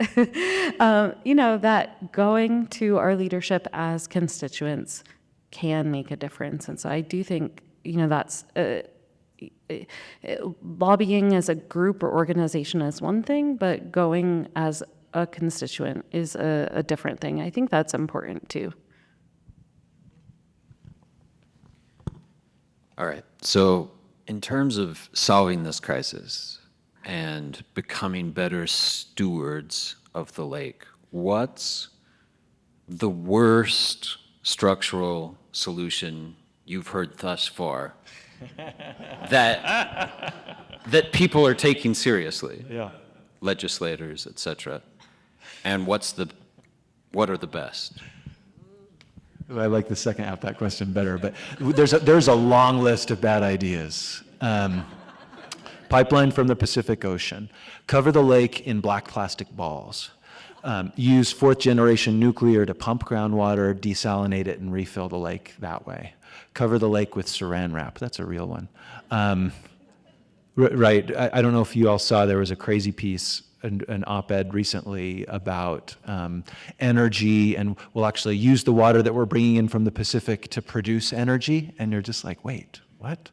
that going to our leadership as constituents can make a difference. And so I do think, that's lobbying as a group or organization is one thing, but going as a constituent is a different thing. I think that's important too. All right. So in terms of solving this crisis and becoming better stewards of the lake, what's the worst structural solution you've heard thus far that people are taking seriously? Yeah. Legislators, et cetera. And what are the best? I like the second half of that question better, but there's a long list of bad ideas. Pipeline from the Pacific Ocean. Cover the lake in black plastic balls. Use fourth-generation nuclear to pump groundwater, desalinate it, and refill the lake that way. Cover the lake with saran wrap. That's a real one. Right. I don't know if you all saw, there was a crazy piece, an op-ed recently about energy, and we'll actually use the water that we're bringing in from the Pacific to produce energy. And you're just like, wait, what?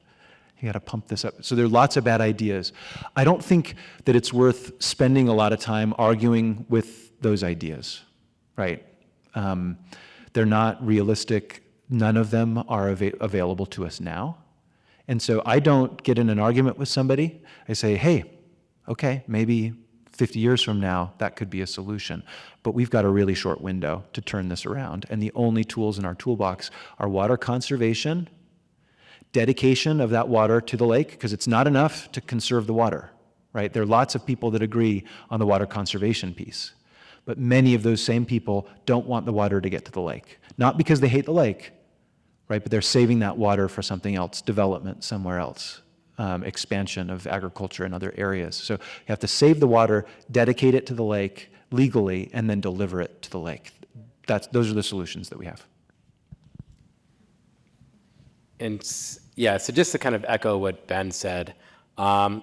You got to pump this up. So there are lots of bad ideas. I don't think that it's worth spending a lot of time arguing with those ideas, right? They're not realistic. None of them are available to us now. And so I don't get in an argument with somebody. I say, hey, okay, maybe 50 years from now, that could be a solution. But we've got a really short window to turn this around. And the only tools in our toolbox are water conservation, dedication of that water to the lake, because it's not enough to conserve the water, right? There are lots of people that agree on the water conservation piece. But many of those same people don't want the water to get to the lake. Not because they hate the lake, right? But they're saving that water for something else, development somewhere else, expansion of agriculture in other areas. So you have to save the water, dedicate it to the lake legally, and then deliver it to the lake. Those are the solutions that we have. And yeah, so just to kind of echo what Ben said, I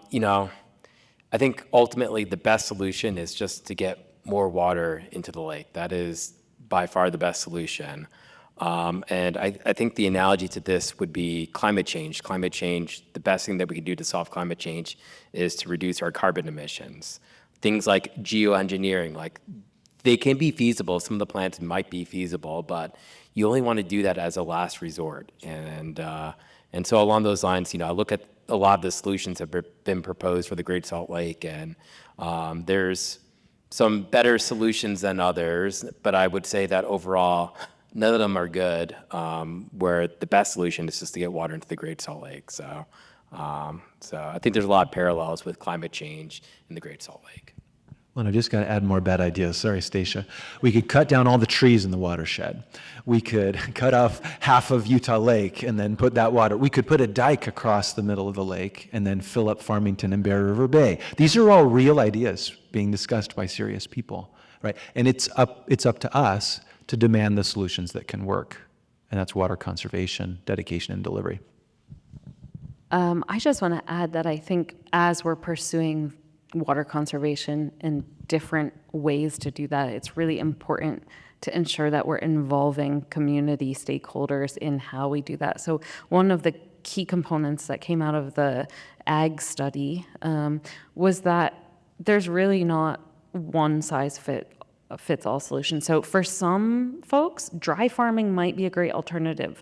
think ultimately the best solution is just to get more water into the lake. That is by far the best solution. And I think the analogy to this would be climate change. Climate change, the best thing that we can do to solve climate change is to reduce our carbon emissions. things like geoengineering, like they can be feasible. Some of the plants might be feasible, but you only want to do that as a last resort. And so along those lines, I look at a lot of the solutions that have been proposed for the Great Salt Lake, and there's some better solutions than others, but I would say that overall, none of them are good, where the best solution is just to get water into the Great Salt Lake. So I think there's a lot of parallels with climate change in the Great Salt Lake. Well, and I just got to add more bad ideas. Sorry, Stacia. We could cut down all the trees in the watershed. We could cut off half of Utah Lake and then put that water. We could put a dike across the middle of the lake and then fill up Farmington and Bear River Bay. These are all real ideas being discussed by serious people, right? And it's up to us to demand the solutions that can work. And that's water conservation, dedication, and delivery. I just want to add that I think as we're pursuing water conservation and different ways to do that, it's really important to ensure that we're involving community stakeholders in how we do that. So one of the key components that came out of the ag study was that there's really not one size fits all solution. So for some folks, dry farming might be a great alternative.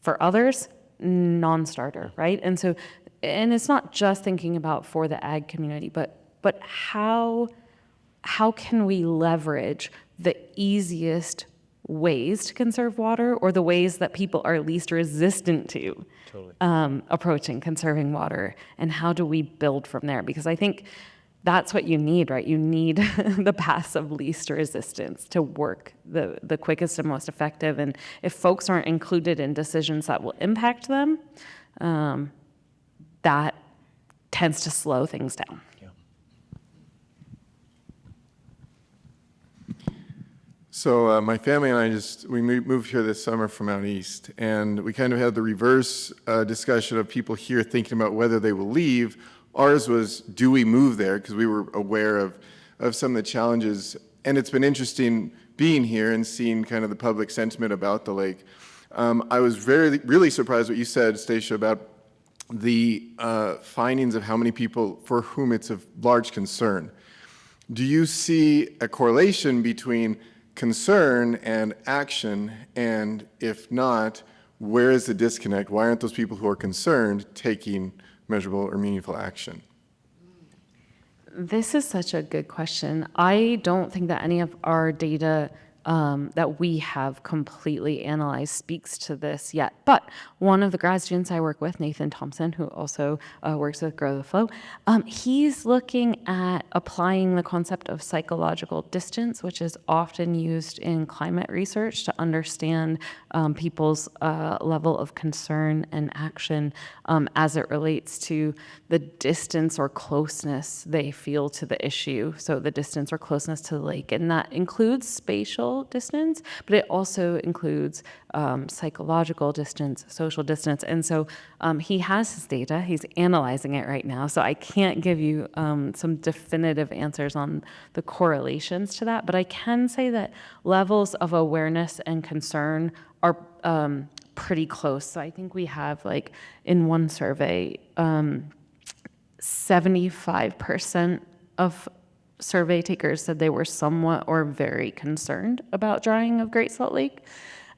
For others, non-starter, right? And it's not just thinking about for the ag community, but how can we leverage the easiest ways to conserve water, or the ways that people are least resistant to approaching conserving water, and how do we build from there? Because I think that's what you need, right? You need the paths of least resistance to work the quickest and most effective. And if folks aren't included in decisions that will impact them, that tends to slow things down. So my family and I we moved here this summer from out east, and we kind of had the reverse discussion of people here thinking about whether they will leave. Ours was, do we move there? Because we were aware of some of the challenges, and it's been interesting being here and seeing kind of the public sentiment about the lake. I was really surprised what you said, Stacia, about the findings of how many people for whom it's of large concern. Do you see a correlation between concern and action? And if not, where is the disconnect? Why aren't those people who are concerned taking measurable or meaningful action? This is such a good question. I don't think that any of our data that we have completely analyzed speaks to this yet. But one of the grad students I work with, Nathan Thompson, who also works with Grow the Flow, he's looking at applying the concept of psychological distance, which is often used in climate research to understand people's level of concern and action as it relates to the distance or closeness they feel to the issue. So the distance or closeness to the lake, and that includes spatial distance, but it also includes psychological distance, social distance. And so he has his data, he's analyzing it right now. So I can't give you some definitive answers on the correlations to that, but I can say that levels of awareness and concern are pretty close. So I think we have, like, in one survey, 75% of survey takers said they were somewhat or very concerned about drying of Great Salt Lake,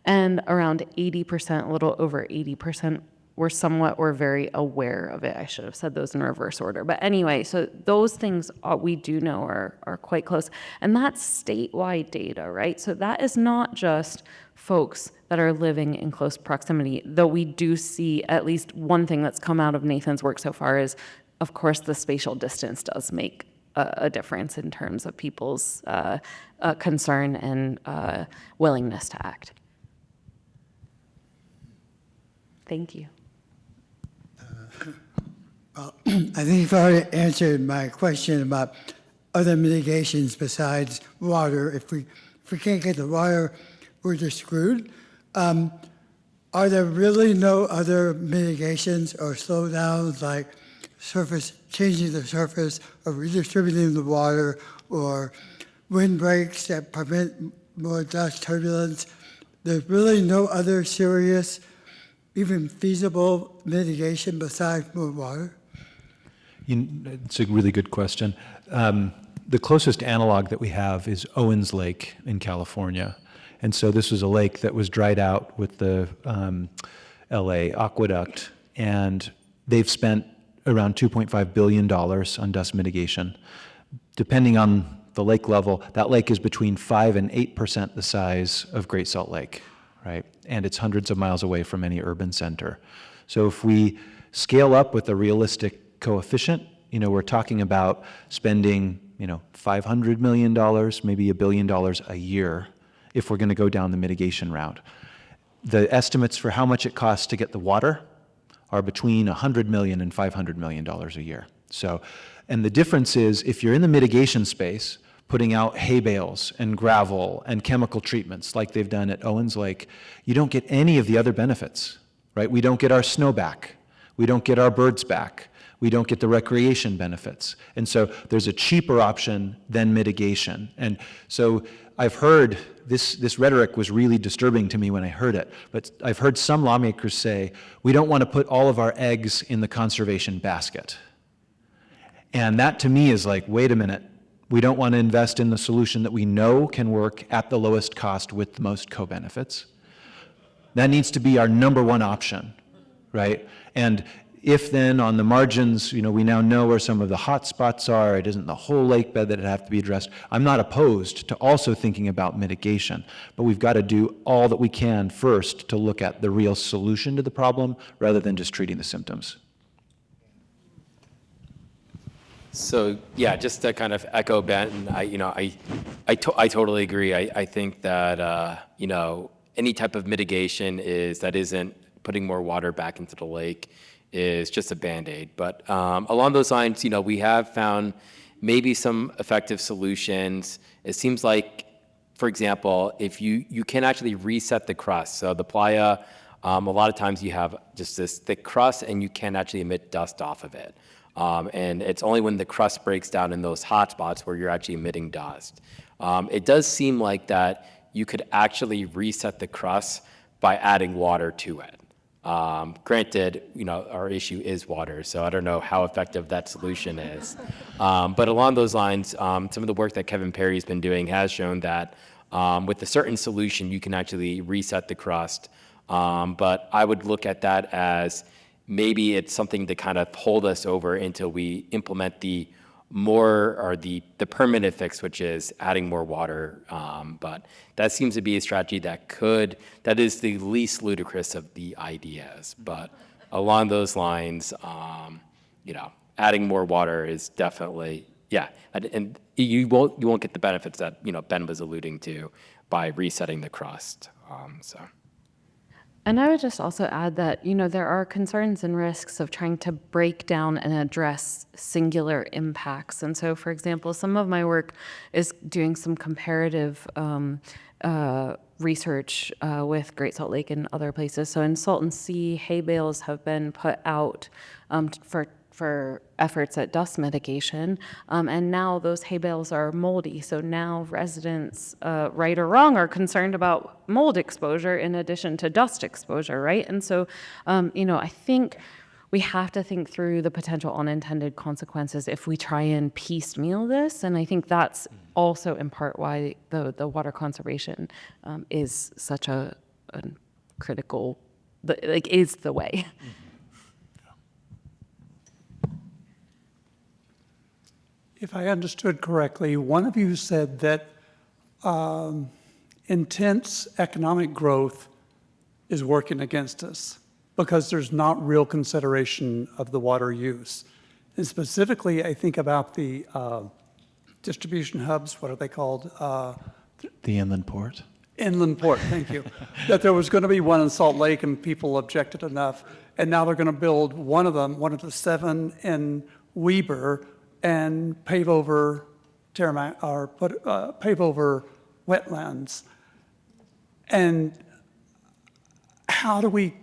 and around 80%, a little over 80%, were somewhat or very aware of it. I should have said those in reverse order. But anyway, so those things we do know are quite close. And that's statewide data, right? So that is not just folks that are living in close proximity, though we do see at least one thing that's come out of Nathan's work so far is, of course, the spatial distance does make a difference in terms of people's concern and willingness to act. Thank you. Well, I think you've already answered my question about other mitigations besides water. If we can't get the water, we're just screwed. Are there really no other mitigations or slowdowns, like changing the surface or redistributing the water, or windbreaks that prevent more dust turbulence? There's really no other serious, even feasible mitigation besides more water? It's a really good question. the closest analog that we have is Owens Lake in California. And so this was a lake that was dried out with the LA aqueduct, and they've spent around $2.5 billion on dust mitigation. Depending on the lake level, that lake is between 5 and 8% the size of Great Salt Lake, right? And it's hundreds of miles away from any urban center. So if we scale up with a realistic coefficient, we're talking about spending, $500 million, maybe $1 billion a year if we're going to go down the mitigation route. The estimates for how much it costs to get the water are between $100 million and $500 million a year. So, and the difference is if you're in the mitigation space, putting out hay bales and gravel and chemical treatments like they've done at Owens Lake, you don't get any of the other benefits, right? We don't get our snow back. We don't get our birds back. We don't get the recreation benefits. And so there's a cheaper option than mitigation. And so I've heard this rhetoric was really disturbing to me when I heard it, but I've heard some lawmakers say, we don't want to put all of our eggs in the conservation basket. And that to me is like, wait a minute, we don't want to invest in the solution that we know can work at the lowest cost with the most co-benefits. That needs to be our number one option, right? And if then on the margins, we now know where some of the hot spots are, it isn't the whole lake bed that have to be addressed. I'm not opposed to also thinking about mitigation, but we've got to do all that we can first to look at the real solution to the problem rather than just treating the symptoms. So yeah, just to kind of echo Ben, I totally agree. I think that any type of mitigation that isn't putting more water back into the lake is just a Band-Aid. But along those lines, we have found maybe some effective solutions. It seems like, for example, if you can actually reset the crust. So the playa, a lot of times you have just this thick crust and you can actually emit dust off of it. And it's only when the crust breaks down in those hot spots where you're actually emitting dust. It does seem like that you could actually reset the crust by adding water to it. Granted, our issue is water, so I don't know how effective that solution is. But along those lines, some of the work that Kevin Perry's been doing has shown that with a certain solution, you can actually reset the crust. But I would look at that as maybe it's something to kind of hold us over until we implement the permanent fix, which is adding more water. But that seems to be a strategy that is the least ludicrous of the ideas. But along those lines, adding more water is definitely, yeah. And you won't get the benefits that, Ben was alluding to by resetting the crust. And I would just also add that, there are concerns and risks of trying to break down and address singular impacts. And so, for example, some of my work is doing some comparative research with Great Salt Lake and other places. So in Salton Sea, hay bales have been put out for efforts at dust mitigation, and now those hay bales are moldy. So now residents, right or wrong, are concerned about mold exposure in addition to dust exposure, right? And so, I think we have to think through the potential unintended consequences if we try and piecemeal this, and I think that's also in part why the water conservation is such a critical, is the way. If I understood correctly, one of you said that intense economic growth is working against us because there's not real consideration of the water use. And specifically, I think about the distribution hubs, what are they called? The inland port. Inland port, thank you. That there was going to be one in Salt Lake and people objected enough. And now they're going to build one of the 7 in Weber, and pave over pave over wetlands. And how do we?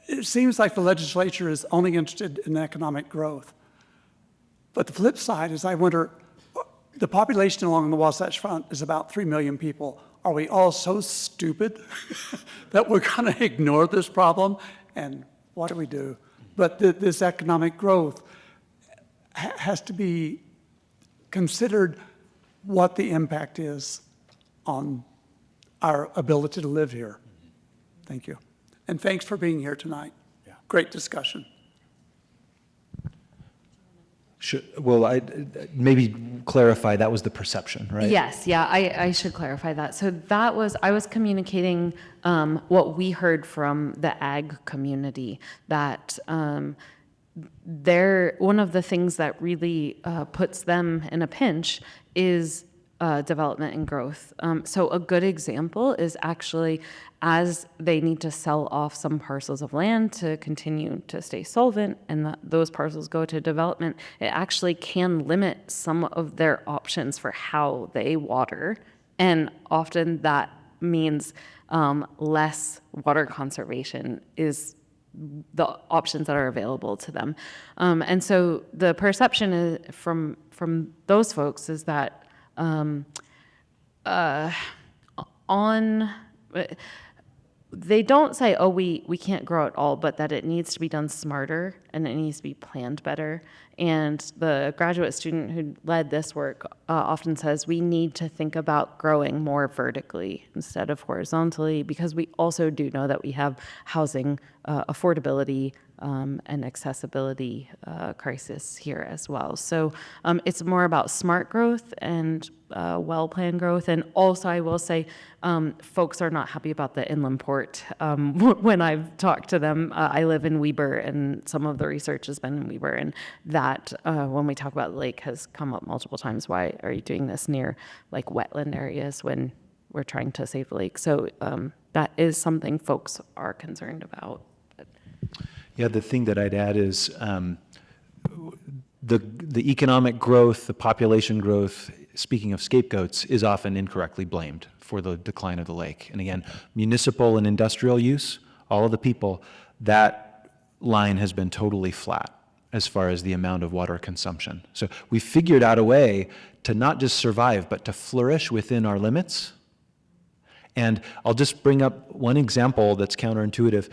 It seems like the legislature is only interested in economic growth. But the flip side is, I wonder, the population along the Wasatch Front is about 3 million people. Are we all so stupid that we're going to ignore this problem? And what do we do? But this economic growth has to be considered what the impact is on our ability to live here. Thank you. And thanks for being here tonight. Great discussion. Well, maybe clarify, that was the perception, right? Yes, yeah, I should clarify that. So I was communicating what we heard from the ag community, that one of the things that really puts them in a pinch is development and growth. So a good example is actually as they need to sell off some parcels of land to continue to stay solvent, and those parcels go to development, it actually can limit some of their options for how they water. And often that means less water conservation is the options that are available to them. And so the perception is, from those folks is that they don't say, oh, we can't grow at all, but that it needs to be done smarter and it needs to be planned better. And the graduate student who led this work often says we need to think about growing more vertically instead of horizontally, because we also do know that we have housing affordability and accessibility crisis here as well. So it's more about smart growth and well-planned growth. And also, I will say, folks are not happy about the inland port. When I've talked to them, I live in Weber, and some of the research has been in Weber, and that when we talk about the lake has come up multiple times. Why are you doing this near like wetland areas when we're trying to save the lake? So that is something folks are concerned about. Yeah, the thing that I'd add is the economic growth, the population growth, speaking of scapegoats, is often incorrectly blamed for the decline of the lake. And again, municipal and industrial use, all of the people, that line has been totally flat as far as the amount of water consumption. So we figured out a way to not just survive, but to flourish within our limits. And I'll just bring up one example that's counterintuitive.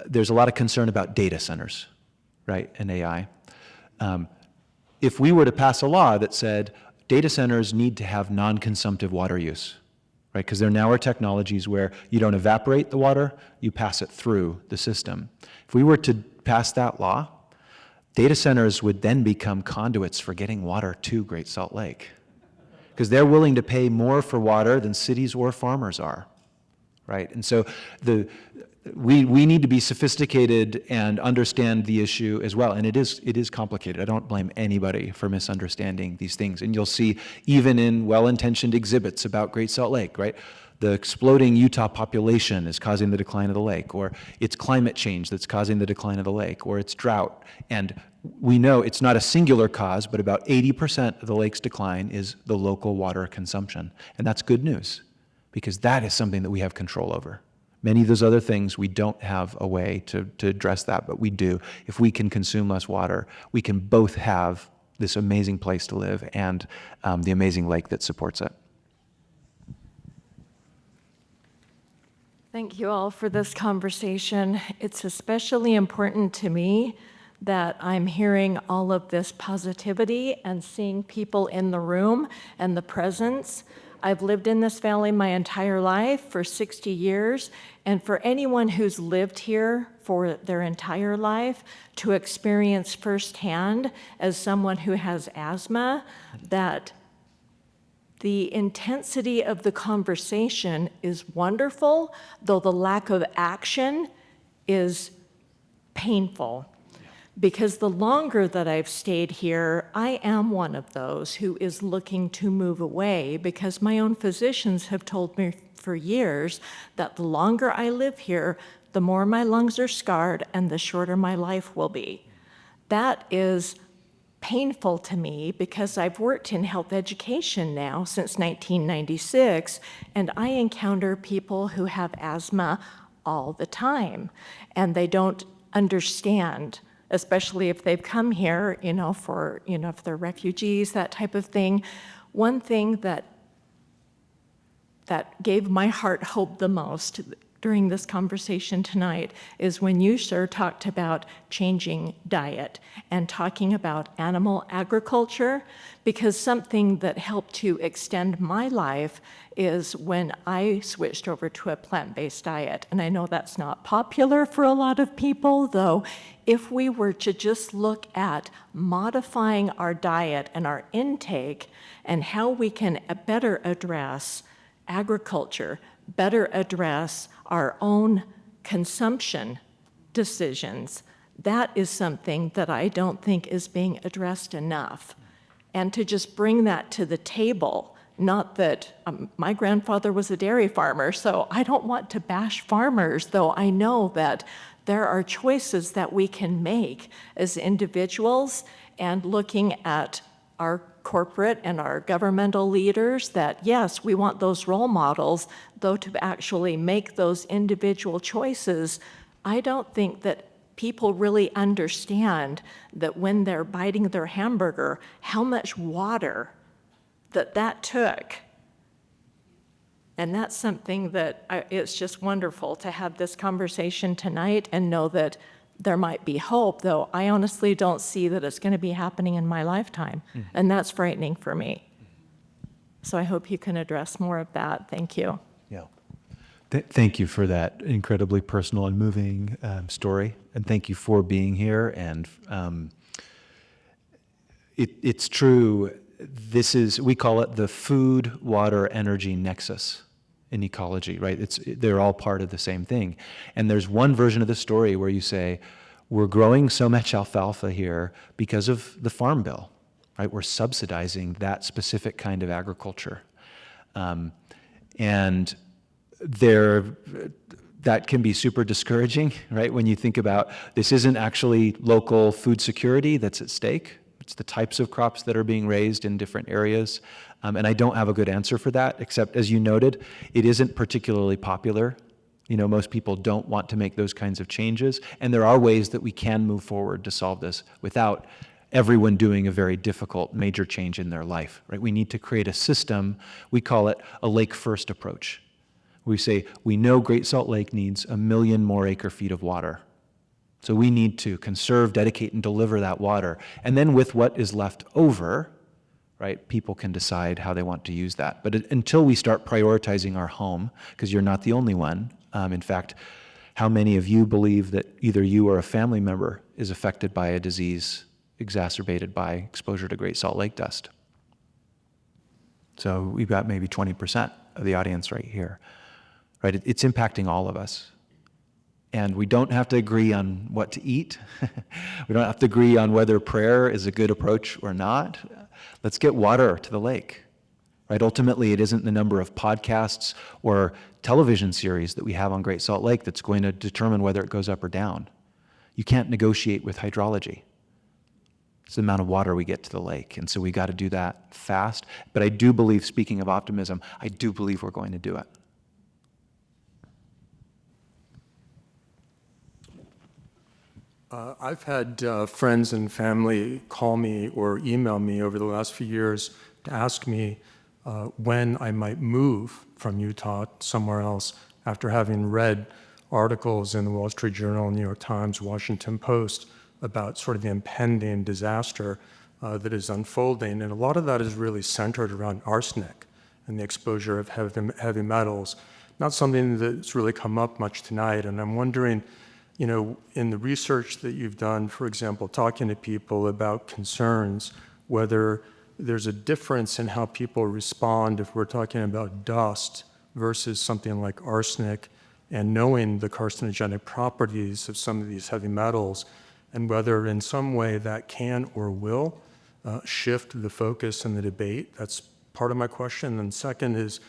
There's a lot of concern about data centers, right, and AI. If we were to pass a law that said data centers need to have non-consumptive water use, right, because there now are technologies where you don't evaporate the water, you pass it through the system. If we were to pass that law, data centers would then become conduits for getting water to Great Salt Lake, because they're willing to pay more for water than cities or farmers are, right? And so we need to be sophisticated and understand the issue as well. And it is complicated. I don't blame anybody for misunderstanding these things. And you'll see even in well-intentioned exhibits about Great Salt Lake, right? The exploding Utah population is causing the decline of the lake, or it's climate change that's causing the decline of the lake, or it's drought. And we know it's not a singular cause, but about 80% of the lake's decline is the local water consumption. And that's good news, because that is something that we have control over. Many of those other things, we don't have a way to address that, but we do. If we can consume less water, we can both have this amazing place to live and the amazing lake that supports it. Thank you all for this conversation. It's especially important to me that I'm hearing all of this positivity and seeing people in the room and the presence. I've lived in this valley my entire life for 60 years, and for anyone who's lived here for their entire life to experience firsthand as someone who has asthma that the intensity of the conversation is wonderful, though the lack of action is painful. Because the longer that I've stayed here, I am one of those who is looking to move away, because my own physicians have told me for years that the longer I live here, the more my lungs are scarred and the shorter my life will be. That is painful to me, because I've worked in health education now since 1996, and I encounter people who have asthma all the time, and they don't understand, especially if they've come here, if they're refugees, that type of thing. One thing that gave my heart hope the most during this conversation tonight is when you, sir, talked about changing diet and talking about animal agriculture, because something that helped to extend my life is when I switched over to a plant-based diet. And I know that's not popular for a lot of people, though if we were to just look at modifying our diet and our intake and how we can better address agriculture, better address our own consumption decisions, that is something that I don't think is being addressed enough. And to just bring that to the table, not that my grandfather was a dairy farmer, so I don't want to bash farmers, though I know that there are choices that we can make as individuals, and looking at our corporate and our governmental leaders that, yes, we want those role models, though to actually make those individual choices, I don't think that people really understand that when they're biting their hamburger, how much water that took. And that's something that it's just wonderful to have this conversation tonight and know that there might be hope, though I honestly don't see that it's going to be happening in my lifetime. And that's frightening for me. So I hope you can address more of that. Thank you. Yeah. Thank you for that incredibly personal and moving story. And thank you for being here. And it's true. We call it the food, water, energy nexus in ecology, right? They're all part of the same thing. And there's one version of the story where you say, we're growing so much alfalfa here because of the Farm Bill, right? We're subsidizing that specific kind of agriculture. And that can be super discouraging, right? When you think about this isn't actually local food security that's at stake. It's the types of crops that are being raised in different areas. And I don't have a good answer for that, except as you noted, it isn't particularly popular. You know, most people don't want to make those kinds of changes. And there are ways that we can move forward to solve this without everyone doing a very difficult major change in their life, right? We need to create a system, we call it a lake first approach. We say, we know Great Salt Lake needs 1 million more acre feet of water. So we need to conserve, dedicate, and deliver that water. And then with what is left over, right, people can decide how they want to use that. But until we start prioritizing our home, because you're not the only one, in fact, how many of you believe that either you or a family member is affected by a disease exacerbated by exposure to Great Salt Lake dust? So we've got maybe 20% of the audience right here, right? It's impacting all of us. And we don't have to agree on what to eat. We don't have to agree on whether prayer is a good approach or not. Let's get water to the lake, right? Ultimately, it isn't the number of podcasts or television series that we have on Great Salt Lake that's going to determine whether it goes up or down. You can't negotiate with hydrology. It's the amount of water we get to the lake. And so we got to do that fast. But I do believe, speaking of optimism, I do believe we're going to do it. I've had friends and family call me or email me over the last few years to ask me when I might move from Utah somewhere else after having read articles in the Wall Street Journal, New York Times, Washington Post about sort of the impending disaster that is unfolding. And a lot of that is really centered around arsenic and the exposure of heavy metals. Not something that's really come up much tonight. And I'm wondering, you know, in the research that you've done, for example, talking to people about concerns, whether there's a difference in how people respond if we're talking about dust versus something like arsenic, and knowing the carcinogenic properties of some of these heavy metals, and whether in some way that can or will shift the focus in the debate. That's part of my question. And second is,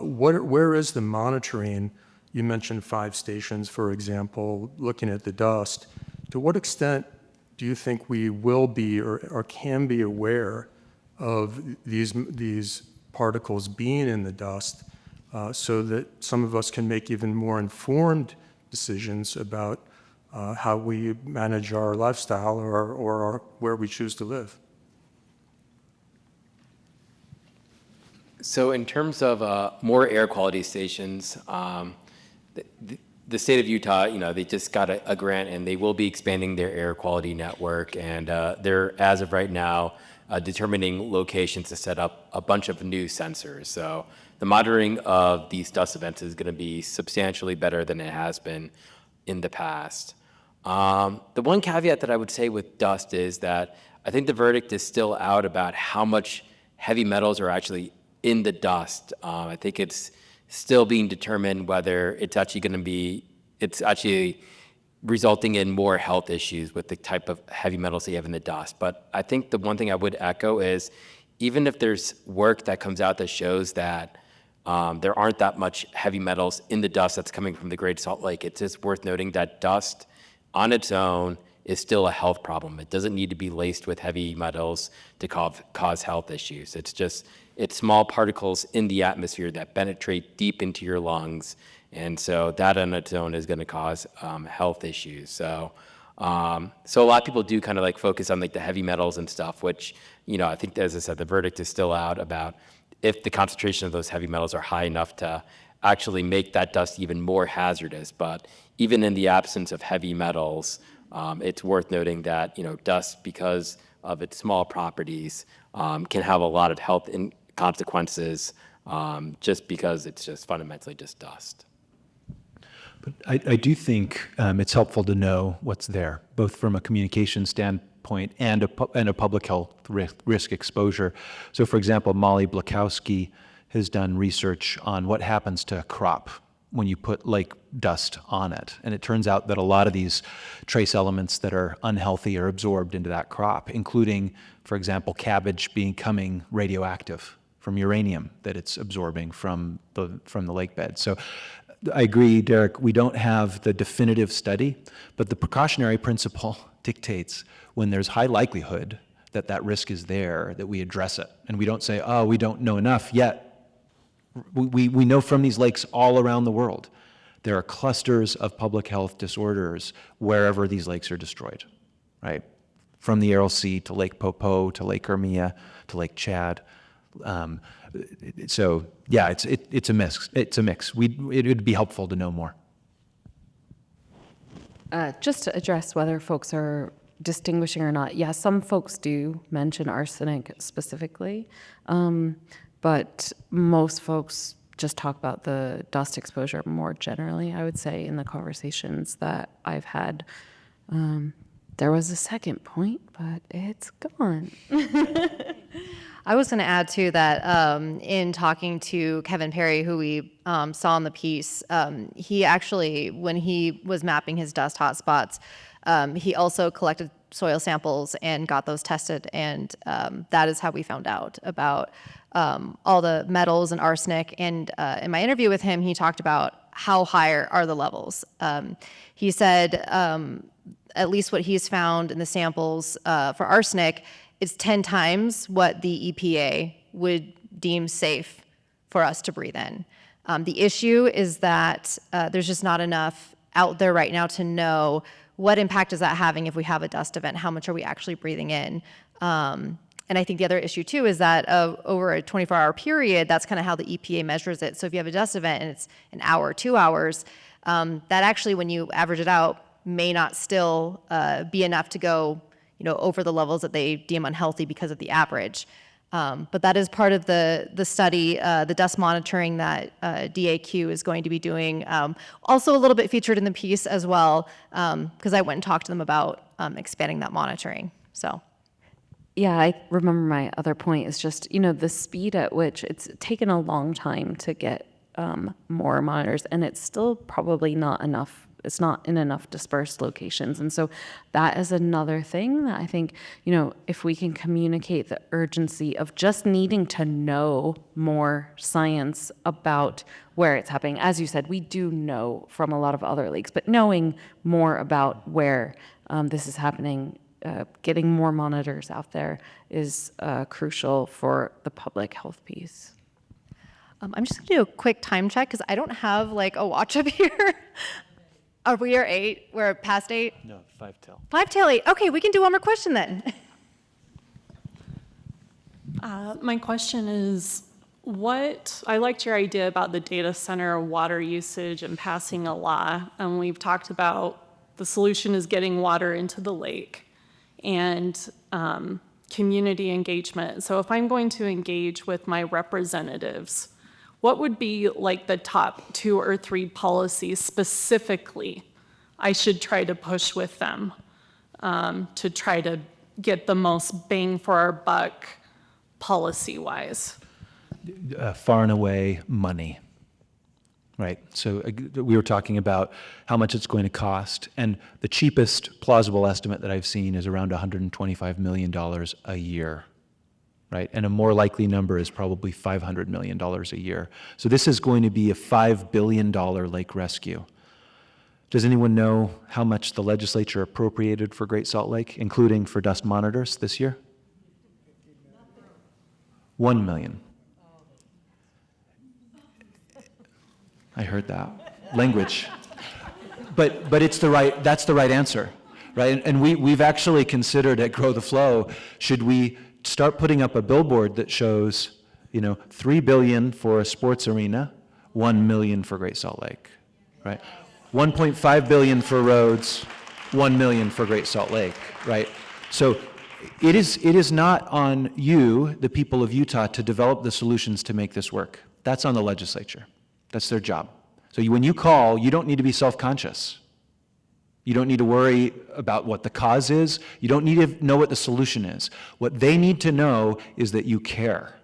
where is the monitoring? You mentioned 5 stations, for example, looking at the dust. To what extent do you think we will be or can be aware of these particles being in the dust so that some of us can make even more informed decisions about how we manage our lifestyle or where we choose to live? So in terms of more air quality stations, the state of Utah, they just got a grant and they will be expanding their air quality network. And they're, as of right now, determining locations to set up a bunch of new sensors. So the monitoring of these dust events is going to be substantially better than it has been in the past. The one caveat that I would say with dust is that I think the verdict is still out about how much heavy metals are actually in the dust. I think it's still being determined whether it's actually resulting in more health issues with the type of heavy metals that you have in the dust. But I think the one thing I would echo is, even if there's work that comes out that shows that there aren't that much heavy metals in the dust that's coming from the Great Salt Lake, it's just worth noting that dust on its own is still a health problem. It doesn't need to be laced with heavy metals to cause health issues. It's small particles in the atmosphere that penetrate deep into your lungs, and so that on its own is going to cause health issues. So a lot of people do kind of like focus on like the heavy metals and stuff, which, I think, as I said, the verdict is still out about if the concentration of those heavy metals are high enough to actually make that dust even more hazardous. But even in the absence of heavy metals, it's worth noting that, dust, because of its small properties, can have a lot of health consequences, just because it's just fundamentally just dust. But I do think it's helpful to know what's there, both from a communication standpoint and a public health risk exposure. So, for example, Molly Blakowski has done research on what happens to a crop when you put lake dust on it. And it turns out that a lot of these trace elements that are unhealthy are absorbed into that crop, including, for example, cabbage becoming radioactive from uranium that it's absorbing from the lake bed. So I agree, Derek, we don't have the definitive study, but the precautionary principle dictates when there's high likelihood that that risk is there, that we address it. And we don't say, oh, we don't know enough yet. We know from these lakes all around the world, there are clusters of public health disorders wherever these lakes are destroyed, right? From the Aral Sea to Lake Popo to Lake Hermia to Lake Chad. So yeah, it's a mix. It would be helpful to know more. Just to address whether folks are distinguishing or not, yeah, some folks do mention arsenic specifically, but most folks just talk about the dust exposure more generally, I would say, in the conversations that I've had. There was a second point, but it's gone. I was going to add, too, that in talking to Kevin Perry, who we saw in the piece, he actually, when he was mapping his dust hotspots, he also collected soil samples and got those tested, and that is how we found out about all the metals and arsenic. And in my interview with him, he talked about how high are the levels. He said, at least what he's found in the samples for arsenic, it's 10 times what the EPA would deem safe for us to breathe in. The issue is that there's just not enough out there right now to know what impact is that having if we have a dust event, how much are we actually breathing in. And I think the other issue too is that over a 24-hour period, that's kind of how the EPA measures it. So if you have a dust event and it's an hour, 2 hours, that actually, when you average it out, may not still be enough to go over the levels that they deem unhealthy because of the average. But that is part of the study, the dust monitoring that DAQ is going to be doing. Also a little bit featured in the piece as well, because I went and talked to them about expanding that monitoring. So. Yeah, I remember my other point is just, the speed at which it's taken a long time to get more monitors, and it's still probably not enough. It's not in enough dispersed locations. And so that is another thing that I think, if we can communicate the urgency of just needing to know more science about where it's happening. As you said, we do know from a lot of other lakes, but knowing more about where this is happening, getting more monitors out there is crucial for the public health piece. I'm just going to do a quick time check because I don't have a watch up here. Are we at 8? We're past 8? No, 5 till. 5 till 8. Okay, we can do one more question then. My question is, I liked your idea about the data center water usage and passing a law. And we've talked about the solution is getting water into the lake and community engagement. So if I'm going to engage with my representatives, what would be like the top 2 or 3 policies specifically I should try to push with them to try to get the most bang for our buck policy-wise? Far and away money, right? So we were talking about how much it's going to cost, and the cheapest plausible estimate that I've seen is around $125 million a year, right? And a more likely number is probably $500 million a year. So this is going to be a $5 billion lake rescue. Does anyone know how much the legislature appropriated for Great Salt Lake, including for dust monitors this year? 1 million. I heard that. Language. But that's the right answer, right? And we've actually considered at Grow the Flow, should we start putting up a billboard that shows, $3 billion for a sports arena, $1 million for Great Salt Lake, right? 1.5 billion for roads, 1 million for Great Salt Lake, right? So it is not on you, the people of Utah, to develop the solutions to make this work. That's on the legislature. That's their job. So when you call, you don't need to be self-conscious. You don't need to worry about what the cause is. You don't need to know what the solution is. What they need to know is that you care.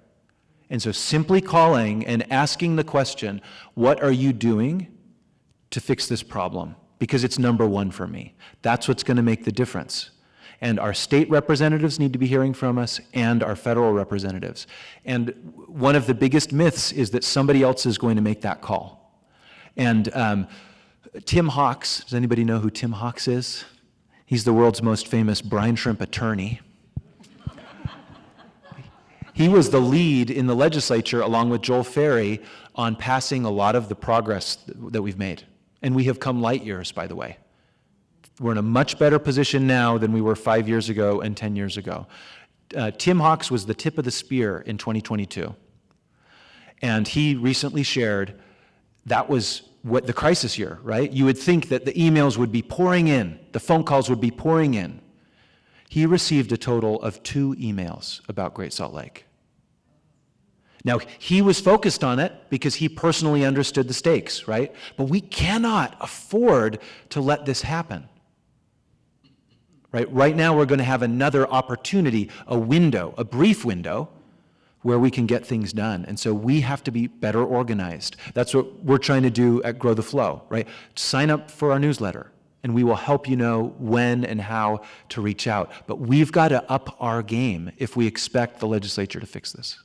And so simply calling and asking the question, what are you doing to fix this problem? Because it's number 1 for me. That's what's going to make the difference. And our state representatives need to be hearing from us, and our federal representatives. And one of the biggest myths is that somebody else is going to make that call. And Tim Hawks, does anybody know who Tim Hawks is? He's the world's most famous brine shrimp attorney. He was the lead in the legislature, along with Joel Ferry, on passing a lot of the progress that we've made. And we have come light years, by the way. We're in a much better position now than we were 5 years ago and 10 years ago. Tim Hawks was the tip of the spear in 2022. And he recently shared that was what the crisis year, right? You would think that the emails would be pouring in, the phone calls would be pouring in. He received a total of 2 emails about Great Salt Lake. Now, he was focused on it because he personally understood the stakes, right? But we cannot afford to let this happen. Right now, we're going to have another opportunity, a window, a brief window, where we can get things done. And so we have to be better organized. That's what we're trying to do at Grow the Flow, right? Sign up for our newsletter, and we will help you know when and how to reach out. But we've got to up our game if we expect the legislature to fix this.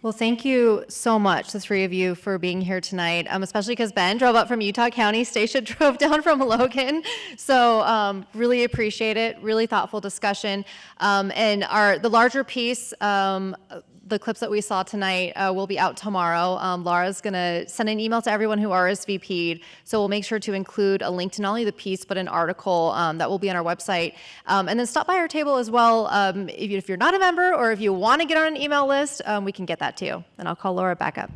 Well, thank you so much, the 3 of you, for being here tonight, especially because Ben drove up from Utah County, Stacia drove down from Logan. So really appreciate it, really thoughtful discussion. And the larger piece, the clips that we saw tonight will be out tomorrow. Laura's going to send an email to everyone who RSVP'd, so we'll make sure to include a link to not only the piece, but an article that will be on our website. And then stop by our table as well. If you're not a member or if you want to get on an email list, we can get that too. And I'll call Laura back up.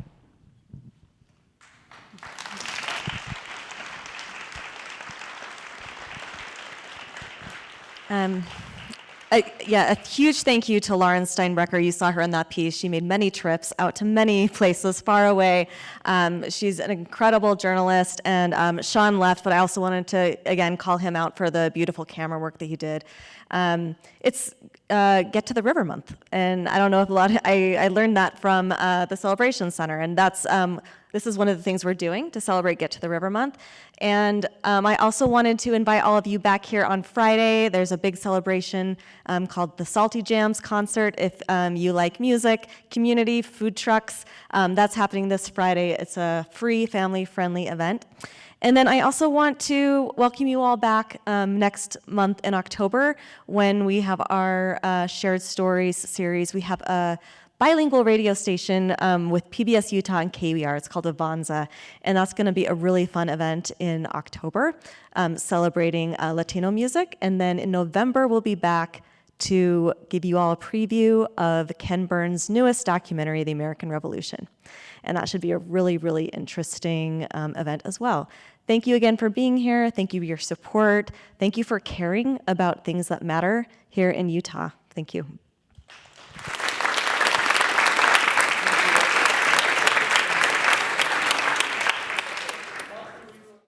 A huge thank you to Lauren Steinbrecher. You saw her in that piece. She made many trips out to many places far away. She's an incredible journalist, and Sean left, but I also wanted to, again, call him out for the beautiful camera work that he did. It's Get to the River Month, and I don't know if I learned that from the Celebration Center, and this is one of the things we're doing to celebrate Get to the River Month. And I also wanted to invite all of you back here on Friday. There's a big celebration called the Salty Jams Concert. If you like music, community, food trucks, that's happening this Friday. It's a free, family-friendly event. And then I also want to welcome you all back next month in October when we have our Shared Stories series. We have a bilingual radio station with PBS Utah and KWR. It's called Avanza, and that's going to be a really fun event in October, celebrating Latino music. And then in November, we'll be back to give you all a preview of Ken Burns' newest documentary, The American Revolution. And that should be a really, really interesting event as well. Thank you again for being here. Thank you for your support. Thank you for caring about things that matter here in Utah. Thank you.